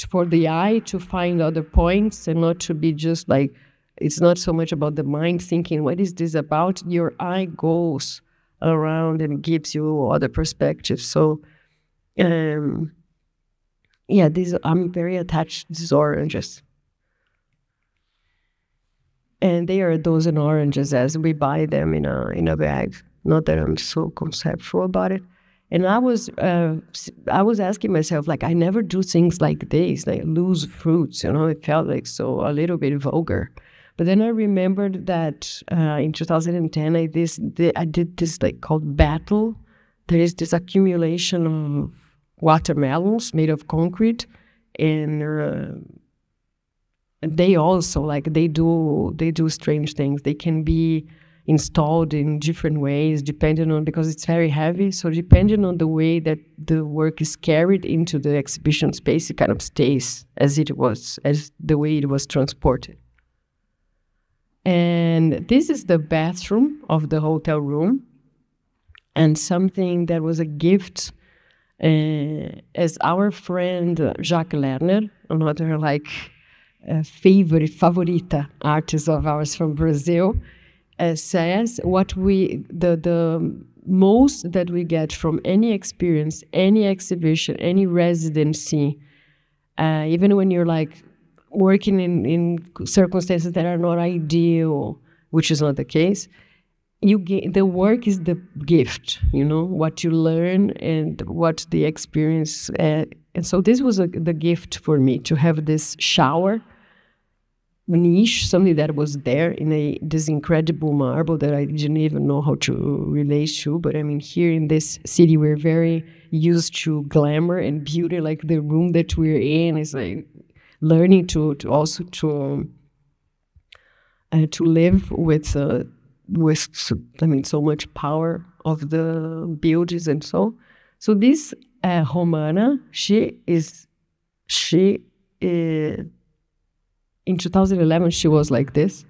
for the eye to find other points and not to be just like, it's not so much about the mind thinking, what is this about? Your eye goes around and gives you other perspectives. So, I'm very attached to these oranges. And they are a dozen oranges as we buy them in a bag. Not that I'm so conceptual about it. And I was asking myself, like, I never do things like this, like loose fruits, it felt like a little bit vulgar. But then I remembered that in 2010, I did this like called Battle. There is this accumulation of watermelons made of concrete, and they also they do strange things. They can be installed in different ways depending on, because it's very heavy, so depending on the way that the work is carried into the exhibition space, it kind of stays as the way it was transported. And this is the bathroom of the hotel room, and something that was a gift as our friend Jacques Lerner, another favorita artist of ours from Brazil, says the most that we get from any experience, any exhibition, any residency, even when you're working in circumstances that are not ideal, which is not the case, the work is the gift, what you learn and what the experience. And so this was the gift for me, to have this shower niche, something that was there in this incredible marble that I didn't even know how to relate to. But I mean, here in this city, we're very used to glamour and beauty, like the room that we're in is like learning to live with so much power of the buildings and so. So this Romana, she in 2011, she was like this,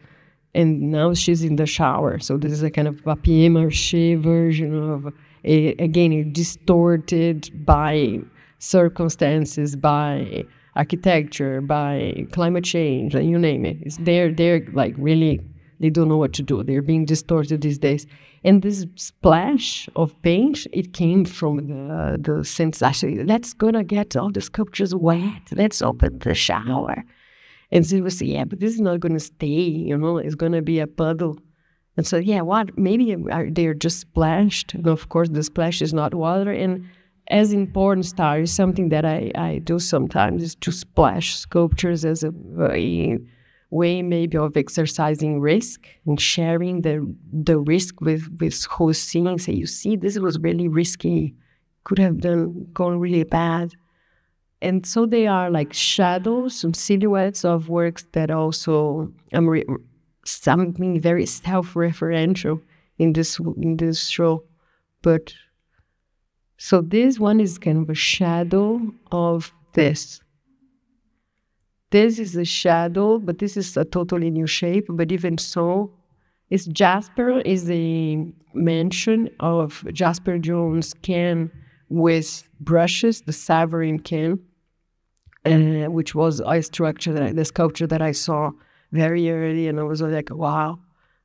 and now she's in the shower. So this is a kind of papier-mâché version of, again, distorted by circumstances, by architecture, by climate change, you name it. They're like really, they don't know what to do. They're being distorted these days. And this splash of paint, it came from the sense, actually, let's gonna get all the sculptures wet. Let's open the shower. And so it was, yeah, but this is not gonna stay, it's gonna be a puddle. And so, yeah, maybe they're just splashed. And of course, the splash is not water. And as in porn stars, something that I do sometimes is to splash sculptures as a way maybe of exercising risk and sharing the risk with who's seeing. Say, you see, this was really risky. Could have gone really bad. And so they are like shadows and silhouettes of works that also something very self-referential in this show. But so this one is kind of a shadow of this. This is a shadow, but this is a totally new shape. But even so, Jasper is a mention of Jasper Jones' can with brushes, the Savarin can, which was a structure, the sculpture that I saw very early, and I was like, wow,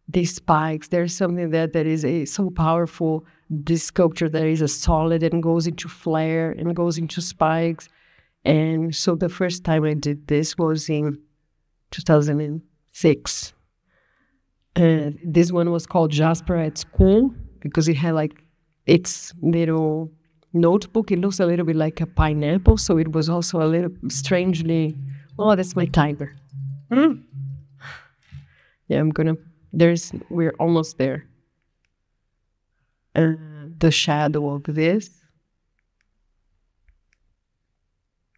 these spikes, there's something that is so powerful. This sculpture that is a solid and goes into flare and goes into spikes. And so the first time I did this was in 2006. This one was called Jasper at School because it had like its little notebook. It looks a little bit like a pineapple, so it was also a little strangely, oh, that's my tiger. Yeah, we're almost there. The shadow of this.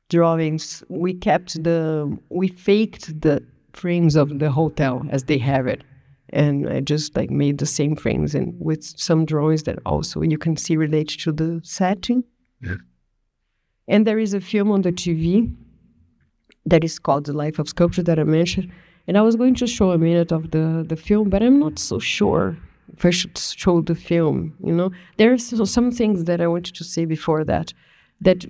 Drawings, we faked the frames of the hotel as they have it. And I just like made the same frames and with some drawings that also you can see relate to the setting. Yeah. And there is a film on the TV that is called The Life of Sculpture that I mentioned. And I was going to show a minute of the film, but I'm not so sure if I should show the film, There are some things that I wanted to say before that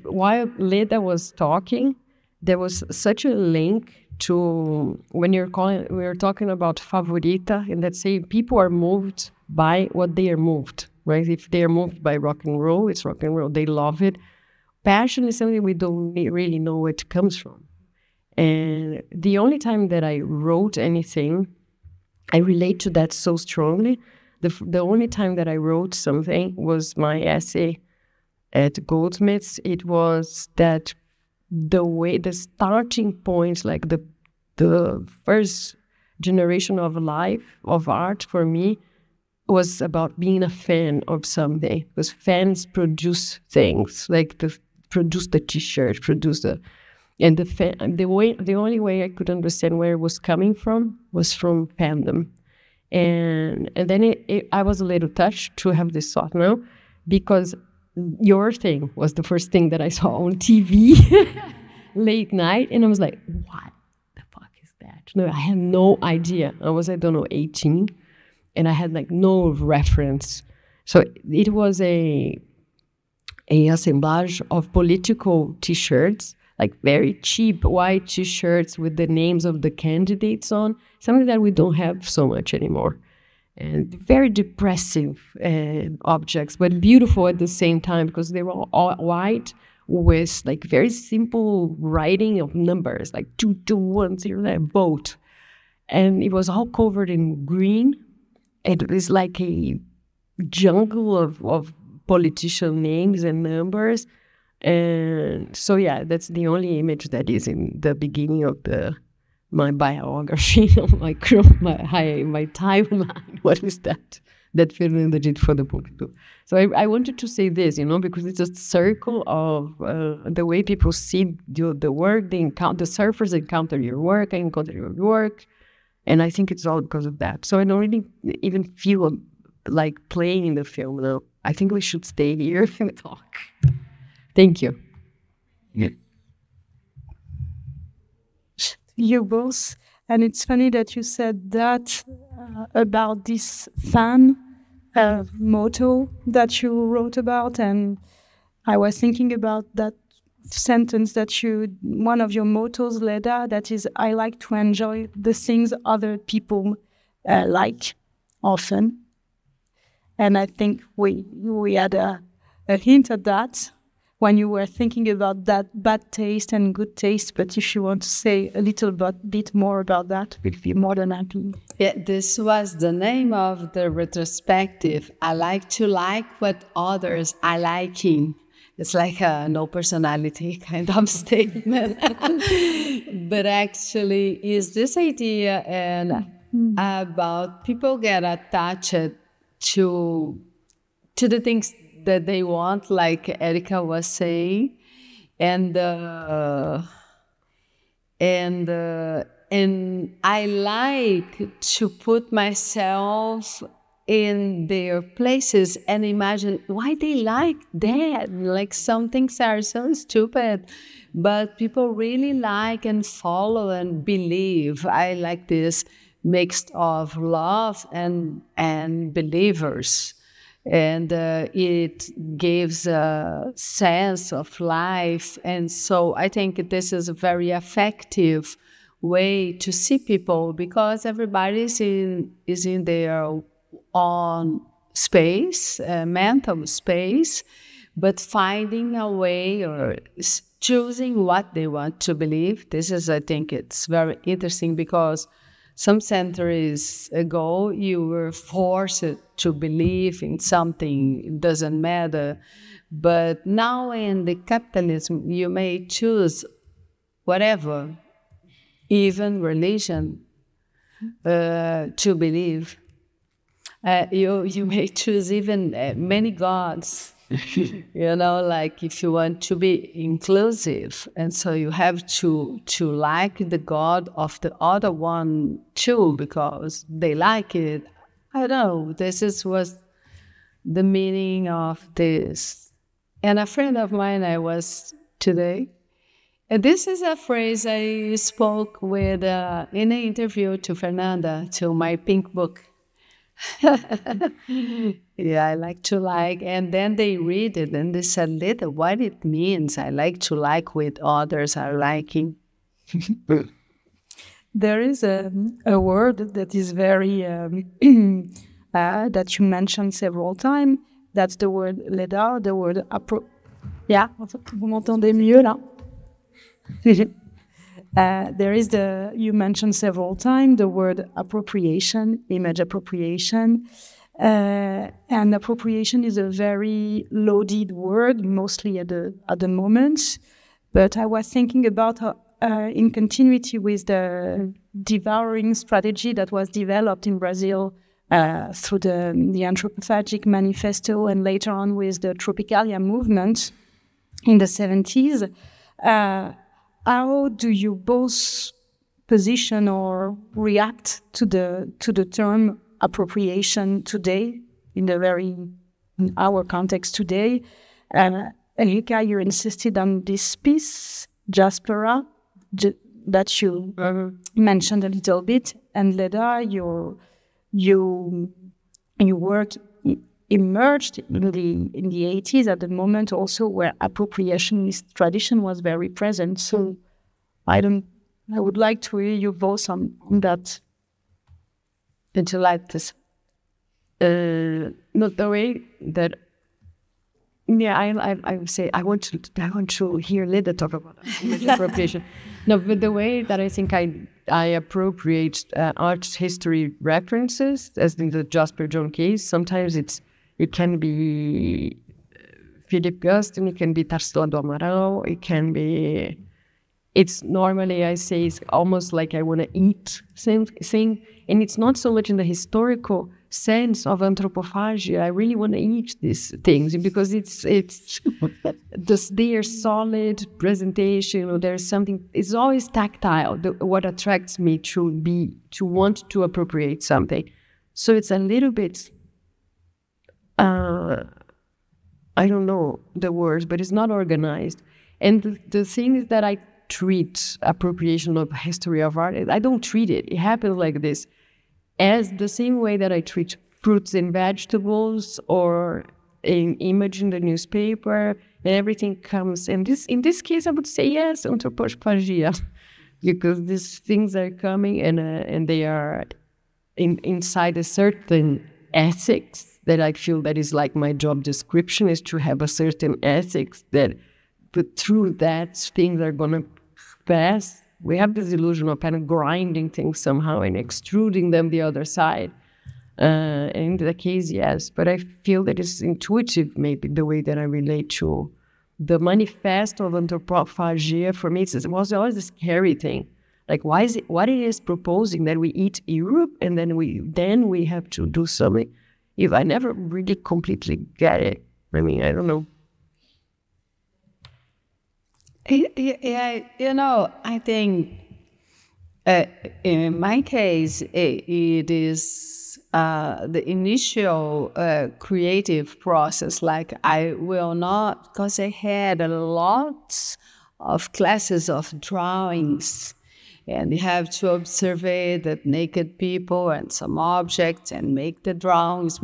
while Leda was talking, there was such a link to when we were talking about favorita, and let's say people are moved by what they are moved, right? If they are moved by rock and roll, it's rock and roll. They love it. Passion is something we don't really know where it comes from. And the only time that I wrote anything, I relate to that so strongly. The only time that I wrote something was my essay at Goldsmiths. It was that the starting point, like the first generation of life, of art for me, was about being a fan of something. Because fans produce things, like produce the T-shirt, and the only way I could understand where it was coming from was from fandom. And then I was a little touched to have this thought now, because your thing was the first thing that I saw on TV late night, and I was like, what the fuck is that? No, I had no idea. I was, 18, and I had like no reference. So it was a assemblage of political T-shirts, like very cheap white T-shirts with the names of the candidates on, something that we don't have so much anymore. And very depressive objects, but beautiful at the same time, because they were all white with like very simple writing of numbers, like 221 vote. And it was all covered in green. It was like a jungle of politician names and numbers. And so, yeah, that's the only image that is in the beginning of my biography, my timeline. What is that? That Fernanda did for the book too. So I wanted to say this, because it's a circle of the way people see the work. The surfers encounter your work, I encounter your work, and I think it's all because of that. So I don't really even feel like playing in the film now. I think we should stay here and talk. Thank you. Yeah. You both, and it's funny that you said that about this fan motto that you wrote about, and I was thinking about that sentence one of your mottos, Leda, that is, I like to enjoy the things other people like often. And I think we had a hint at that when you were thinking about that bad taste and good taste. But if you want to say a little bit more about that, we'll be more than happy. Yeah, this was the name of the retrospective. I like to like what others are liking. It's like a no personality kind of statement. But actually, is this idea and about people get attached to the things that they want, like Erika was saying, and I like to put myself in their places and imagine why they like that. Like, some things are so stupid, but people really like and follow and believe. I like this mix of love and believers. And it gives a sense of life. And so I think this is a very effective way to see people, because everybody is in their own space, mental space, but finding a way or choosing what they want to believe. This is, I think, it's very interesting, because some centuries ago, you were forced to believe in something. It doesn't matter. But now in the capitalism, you may choose whatever, even religion, to believe. You may choose even many gods. Like, if you want to be inclusive, and so you have to like the God of the other one too, because they like it. I don't know. Was the meaning of this. And a friend of mine I was today, and this is a phrase I spoke with in an interview to Fernanda, to my pink book. Yeah, I like to like, and then they read it and they said, Leda, what it means. I like to like with others are liking. There is a word that is very that you mentioned several times. That's the word Leda, the word Yeah, vous m'entendez mieux là? There is you mentioned several times the word appropriation, image appropriation. And appropriation is a very loaded word, mostly at the moment. But I was thinking about in continuity with the devouring strategy that was developed in Brazil through the Anthropophagic Manifesto, and later on with the Tropicalia movement in the 70s. How do you both position or react to the term appropriation today, in our context today? Erika, you insisted on this piece, Jaspera, that you mentioned a little bit, and Leda, you worked emerged in the 80s at the moment also where appropriationist tradition was very present. So I would like to hear you both on that. Did you like this? Not the way that. Yeah, I would say I want to hear Leda talk about appropriation. No, but the way that I think I appropriate art history references, as in the Jasper John case, sometimes it can be Philip Guston, it can be Tarsila do Amaral, it can be. It's normally, I say, it's almost like I want to eat thing, and it's not so much in the historical sense of anthropophagy. I really want to eat these things because they are solid presentation, or there's something. It's always tactile. What attracts me to want to appropriate something. So it's a little bit. I don't know the words, but it's not organized. And the thing is that I treat appropriation of history of art. I don't treat it. It happens like this, as the same way that I treat fruits and vegetables or an image in the newspaper, and everything comes. And in this case, I would say yes, anthropophagia, because these things are coming and they are inside a certain ethics that I feel that is like my job description, is to have a certain ethics that, but through that, things are going to pass. We have this illusion of kind of grinding things somehow and extruding them the other side. In the case, yes, but I feel that it's intuitive, maybe, the way that I relate to the manifesto of anthropophagia. For me, it was always a scary thing. Like, what it is proposing that we eat Europe and then we have to do something. If I never really completely get it, I mean, I don't know. Yeah, I think in my case, it is the initial creative process. Like, I will not, because I had a lot of classes of drawings, and you have to observe the naked people and some objects and make the drawings.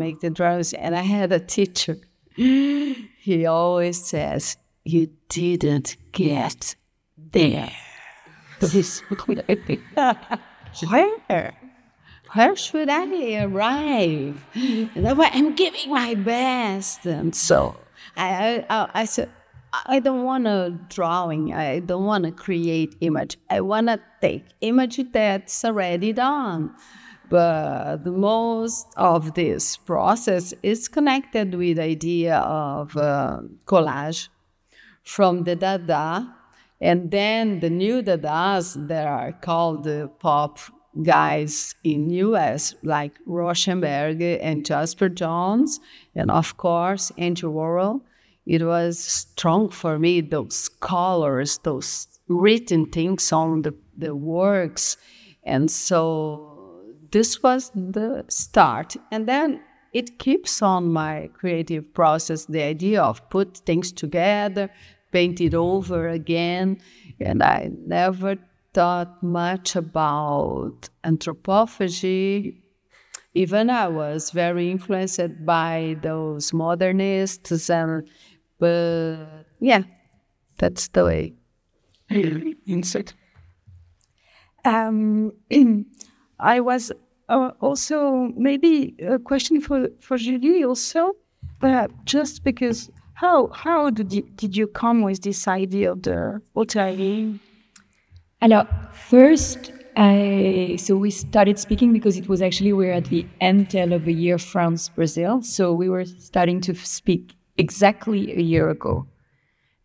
And I had a teacher. He always says, "You didn't get there." Where should I arrive? And I'm giving my best. And so I said, I don't want a drawing. I don't want to create image. I want to take image that's already done. But the most of this process is connected with the idea of collage from the Dada, and then the new Dadas that are called the pop guys in U.S. like Rauschenberg and Jasper Johns, and of course Andrew Warhol. It was strong for me, those colors, those written things on the works. And so this was the start. And then it keeps on my creative process, the idea of put things together, paint it over again. And I never thought much about anthropophagy. Even I was very influenced by those modernists, but yeah, that's the way. Insert. I was also maybe a question for Julie also, just because how did you come with this idea of the automne? Alors, first, so we started speaking because it was actually, we're at the end of the year, France, Brazil. So we were starting to speak exactly a year ago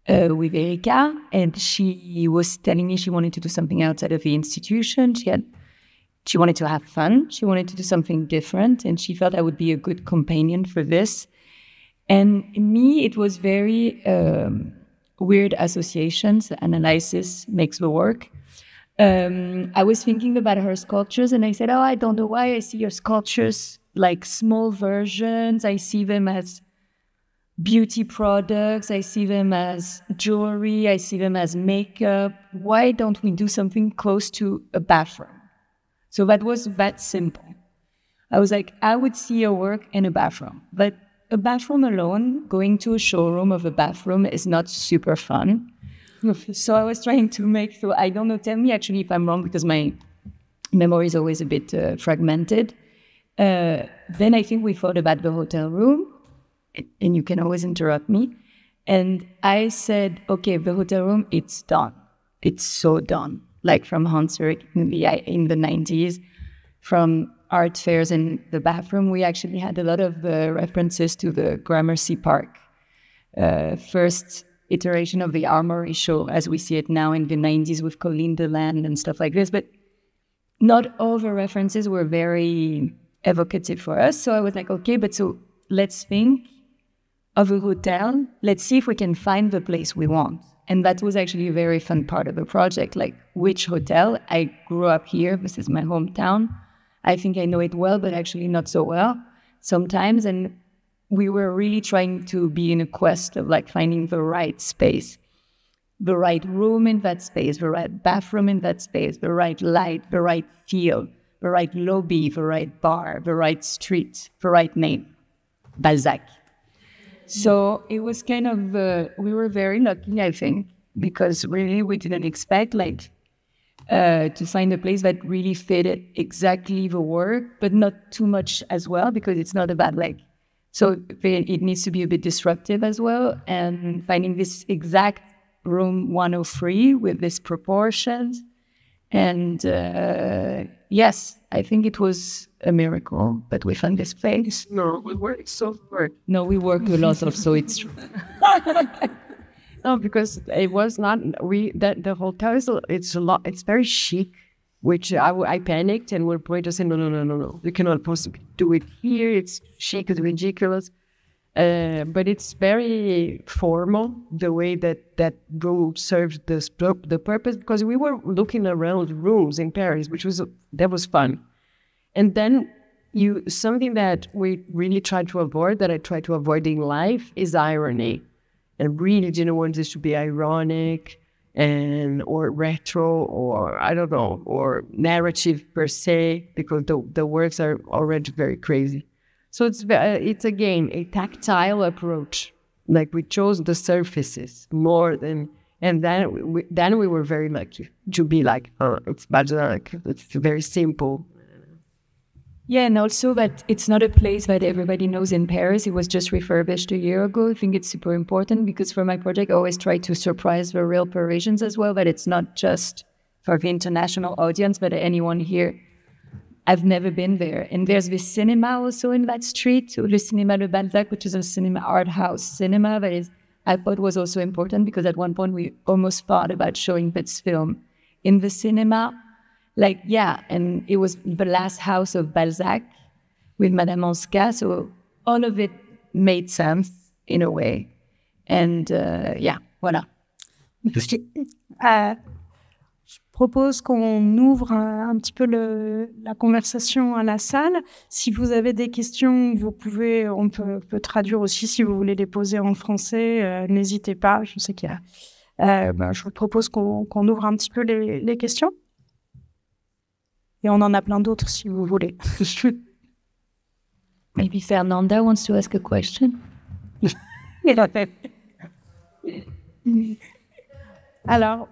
with Erika, and she was telling me she wanted to do something outside of the institution. She wanted to have fun. She wanted to do something different, and she felt I would be a good companion for this. And me, it was very weird associations. Analysis makes the work. I was thinking about her sculptures, and I said, I don't know why I see your sculptures like small versions. I see them as beauty products. I see them as jewelry. I see them as makeup. Why don't we do something close to a bathroom? So that was that simple. I was like, I would see your work in a bathroom, but a bathroom alone, going to a showroom of a bathroom is not super fun. So I was trying to I don't know, tell me actually if I'm wrong, because my memory is always a bit fragmented. Then I think we thought about the hotel room, and you can always interrupt me. And I said, okay, the hotel room, it's done. It's so done. Like from Hans Erik in the 90s, from art fairs in the bathroom, we actually had a lot of references to the Gramercy Park. First iteration of the Armory show as we see it now in the 90s with Colleen DeLand and stuff like this, but not all the references were very evocative for us. So I was like, okay, but so let's think of a hotel. Let's see if we can find the place we want. And that was actually a very fun part of the project, like which hotel. I grew up here. This is my hometown. I think I know it well, but actually not so well sometimes. And we were really trying to be in a quest of like finding the right space, the right room in that space, the right bathroom in that space, the right light, the right feel, the right lobby, the right bar, the right street, the right name. Balzac. So it was kind of, we were very lucky, I think, because really we didn't expect to find a place that really fitted exactly the work, but not too much as well, because it's not about so it needs to be a bit disruptive as well. And finding this exact room 103 with these proportions. And yes, I think it was a miracle, but we found this place. No, we worked so hard. No, we worked a lot also, it's true. No, because it was not, the hotel is, it's very chic, which I panicked and we're probably just saying, no, you cannot possibly do it here, it's chic, it's ridiculous. But it's very formal, the way that room serves the purpose, because we were looking around rooms in Paris, that was fun. And then something that we really try to avoid, that I try to avoid in life, is irony. And really didn't want this to be ironic or retro, or I don't know, or narrative per se, because the works are already very crazy. So it's again a tactile approach. We chose the surfaces more than, and then we were very lucky to be it's Balzac. It's very simple. Yeah, and also that it's not a place that everybody knows in Paris. It was just refurbished a year ago. I think it's super important because for my project, I always try to surprise the real Parisians as well, that it's not just for the international audience, but anyone here. I've never been there. And there's this cinema also in that street, so Le Cinéma Le Balzac, which is a cinema, art house cinema that is, I thought was also important because at one point we almost thought about showing this film in the cinema. And it was the last house of Balzac with Madame Anska, so all of it made sense in a way. And voilà. Je propose qu'on ouvre un petit peu la conversation à la salle. Si vous avez des questions, on peut traduire aussi si vous voulez les poser en français. N'hésitez pas, je sais qu'il y a... je vous propose qu'on ouvre un petit peu les questions. Et on en a plein d'autres si vous voulez. Maybe Fernanda wants to ask a question. Alors,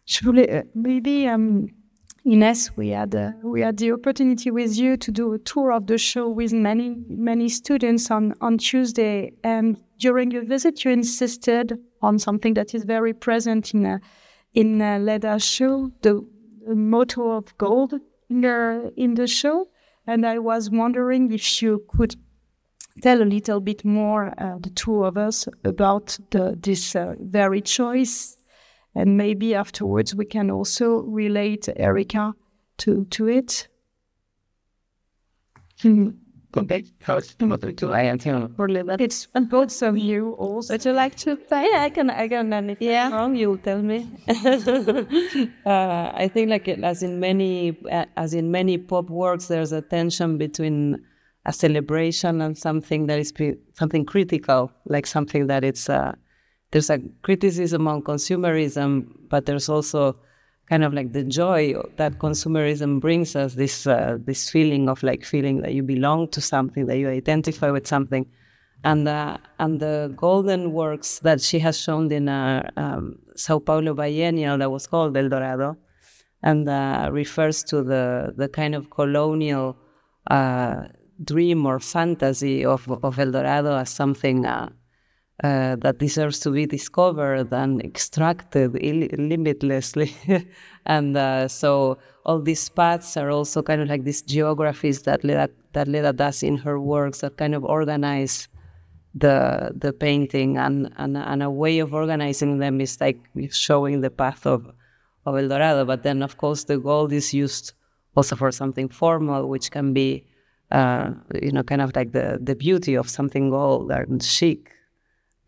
je voulais maybe Ines, we had the opportunity with you to do a tour of the show with many students on Tuesday, and during your visit you insisted on something that is very present in Leda's show, the motto of gold in the show, and I was wondering if you could tell a little bit more, the two of us, about this very choice, and maybe afterwards we can also relate Erika to it. It's both of you also. Would you like to play? I can wrong, you tell me. I think as in many pop works, there's a tension between a celebration and something that is something critical, like something that there's a criticism on consumerism, but there's also kind of the joy that consumerism brings us, this feeling of feeling that you belong to something, that you identify with something. And the golden works that she has shown in a Sao Paulo biennial that was called El Dorado, and refers to the kind of colonial dream or fantasy of El Dorado as something that deserves to be discovered and extracted limitlessly. And so all these paths are also kind of these geographies that Leda does in her works that kind of organize the painting, and a way of organizing them is showing the path of El Dorado. But then, of course, the gold is used also for something formal, which can be, kind of the beauty of something gold and chic.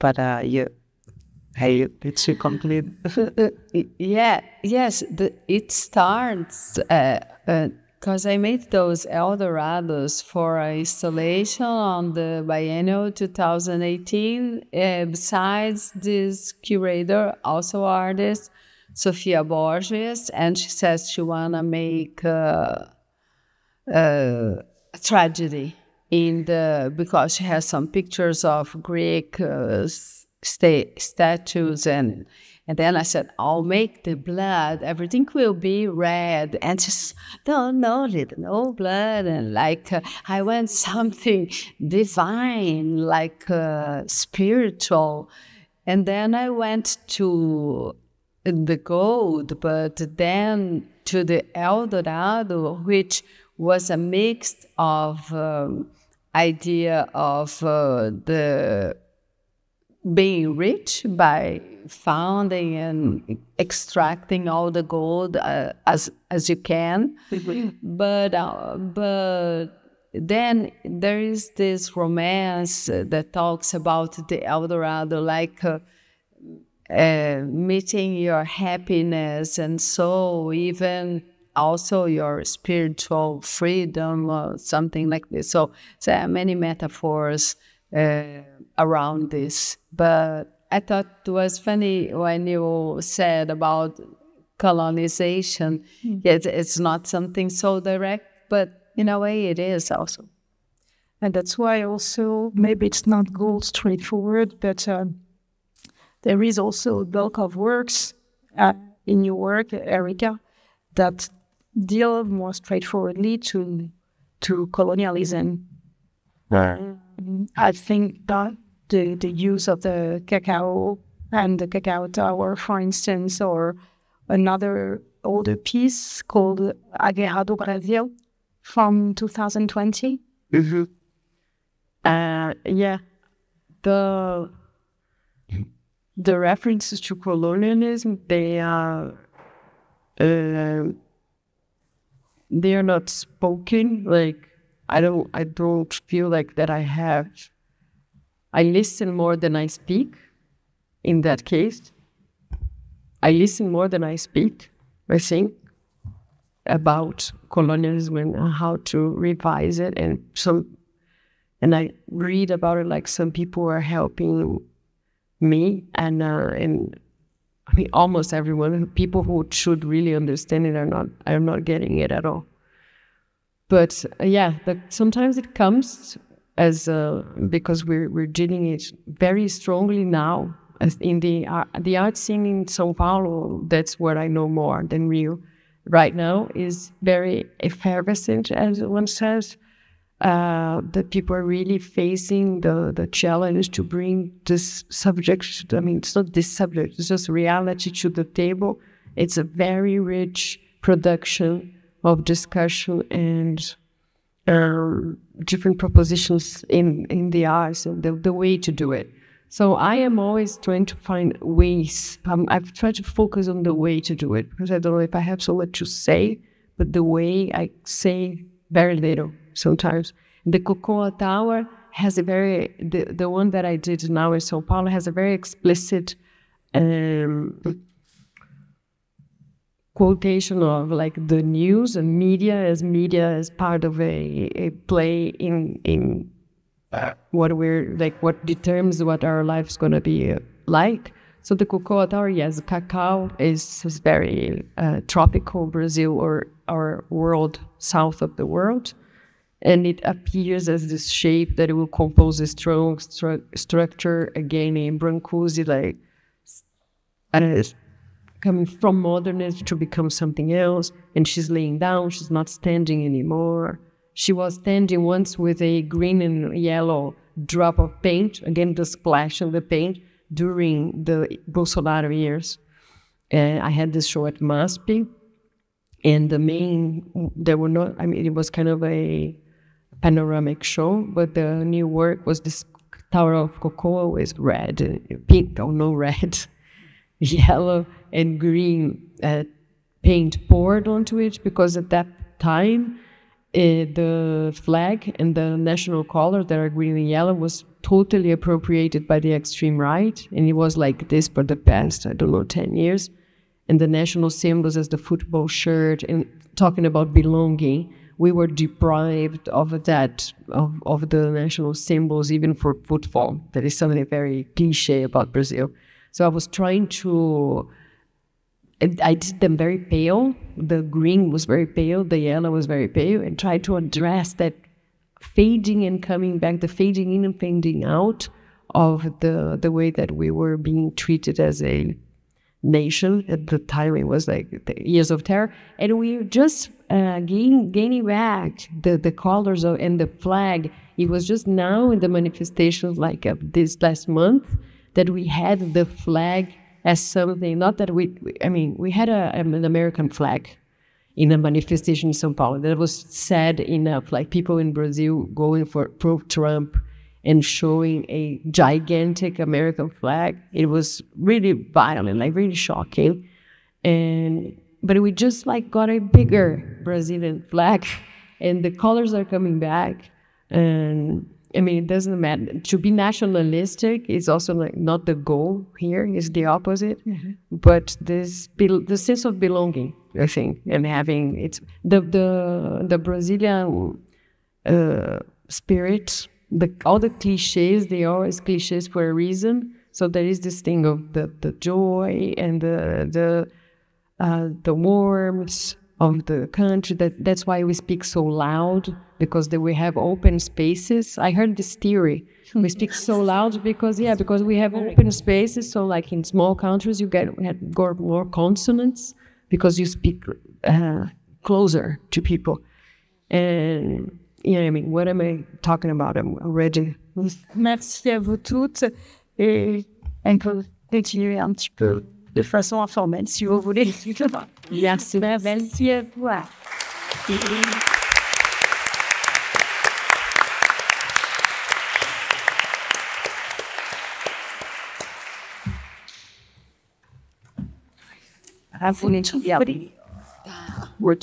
But it's complete. Yes. It starts because I made those Eldorados for an installation on the Biennial 2018. Besides this curator, also artist, Sofia Borges, and she says she wanna make tragedy because she has some pictures of Greek statues, and then I said, I'll make the blood, everything will be red. And she said, no blood. And I want something divine, spiritual. And then I went to the gold, but then to the El Dorado, which was a mix of idea of the being rich by founding and extracting all the gold as you can, but then there is this romance that talks about the El Dorado, meeting your happiness, and so even also your spiritual freedom or something like this. So there are many metaphors around this. But I thought it was funny when you said about colonization. It's not something so direct, but in a way it is also. And that's why also, maybe it's not gold straightforward, but there is also a bulk of works in your work, Erika, that deal more straightforwardly to colonialism. I think that the use of the cacao and the cacao tower, for instance, or another older piece called A Guerra do Brasil from 2020. Yeah, the references to colonialism, they are not spoken. I don't feel like that I listen more than I speak. In that case, I listen more than I speak, I think, about colonialism and how to revise it. And I read about it, some people are helping me, and I mean, almost everyone, people who should really understand it are not getting it at all. But sometimes it comes as because we're dealing it very strongly now, as in the art scene in São Paulo. That's what I know more than Rio right now, is very effervescent, as one says. That people are really facing the challenge to bring this subject. I mean, it's not this subject, it's just reality to the table. It's a very rich production of discussion and different propositions in the arts and the way to do it. So I am always trying to find ways. I've tried to focus on the way to do it, because I don't know if I have so much to say, but the way I say very little sometimes. The Cocoa Tower has the one that I did now in São Paulo has a very explicit quotation of the news and media as part of a play in what determines what our life's going to be like. So the Cocoa Tower, yes, cacao is very tropical Brazil or our world, south of the world. And it appears as this shape that it will compose a strong structure, again in Brancusi, coming from modernism to become something else. And she's laying down, she's not standing anymore. She was standing once with a green and yellow drop of paint, again the splash of the paint, during the Bolsonaro years. And I had this show at MASP, and it was kind of a panoramic show, but the new work was this tower of cocoa with red, pink, red, yellow and green paint poured onto it, because at that time the flag and the national color that are green and yellow was totally appropriated by the extreme right, and it was like this for the past 10 years. And the national symbols as the football shirt, and talking about belonging, we were deprived of that, of the national symbols, even for football. That is something very cliche about Brazil. So I was trying to I did them very pale. The green was very pale, the yellow was very pale, and tried to address that fading and coming back, the fading in and fading out of the way that we were being treated as a nation. At the time, it was like the years of terror, and we were just gaining back the colors and the flag. It was just now in the manifestations, like this last month, that we had the flag as something. Not that we had an American flag in a manifestation in São Paulo. That was sad enough, like people in Brazil going for pro-Trump and showing a gigantic American flag. It was really violent, like really shocking. But we just like got a bigger Brazilian flag, and the colors are coming back. And I mean, it doesn't matter. To be nationalistic is also like not the goal here. It's the opposite. Mm-hmm. But the sense of belonging, I think, and having it's the Brazilian spirit. All the cliches, they are always cliches for a reason. So there is this thing of the joy and the warmth of the country. That's why we speak so loud, because we have open spaces. I heard this theory. We speak so loud because we have open spaces. So like in small countries, you get more consonants because you speak closer to people. And what am I talking about? I'm already. Merci à vous toutes, et on peut continuer un petit peu de façon informelle, si vous voulez. Merci. Merci à vous. We're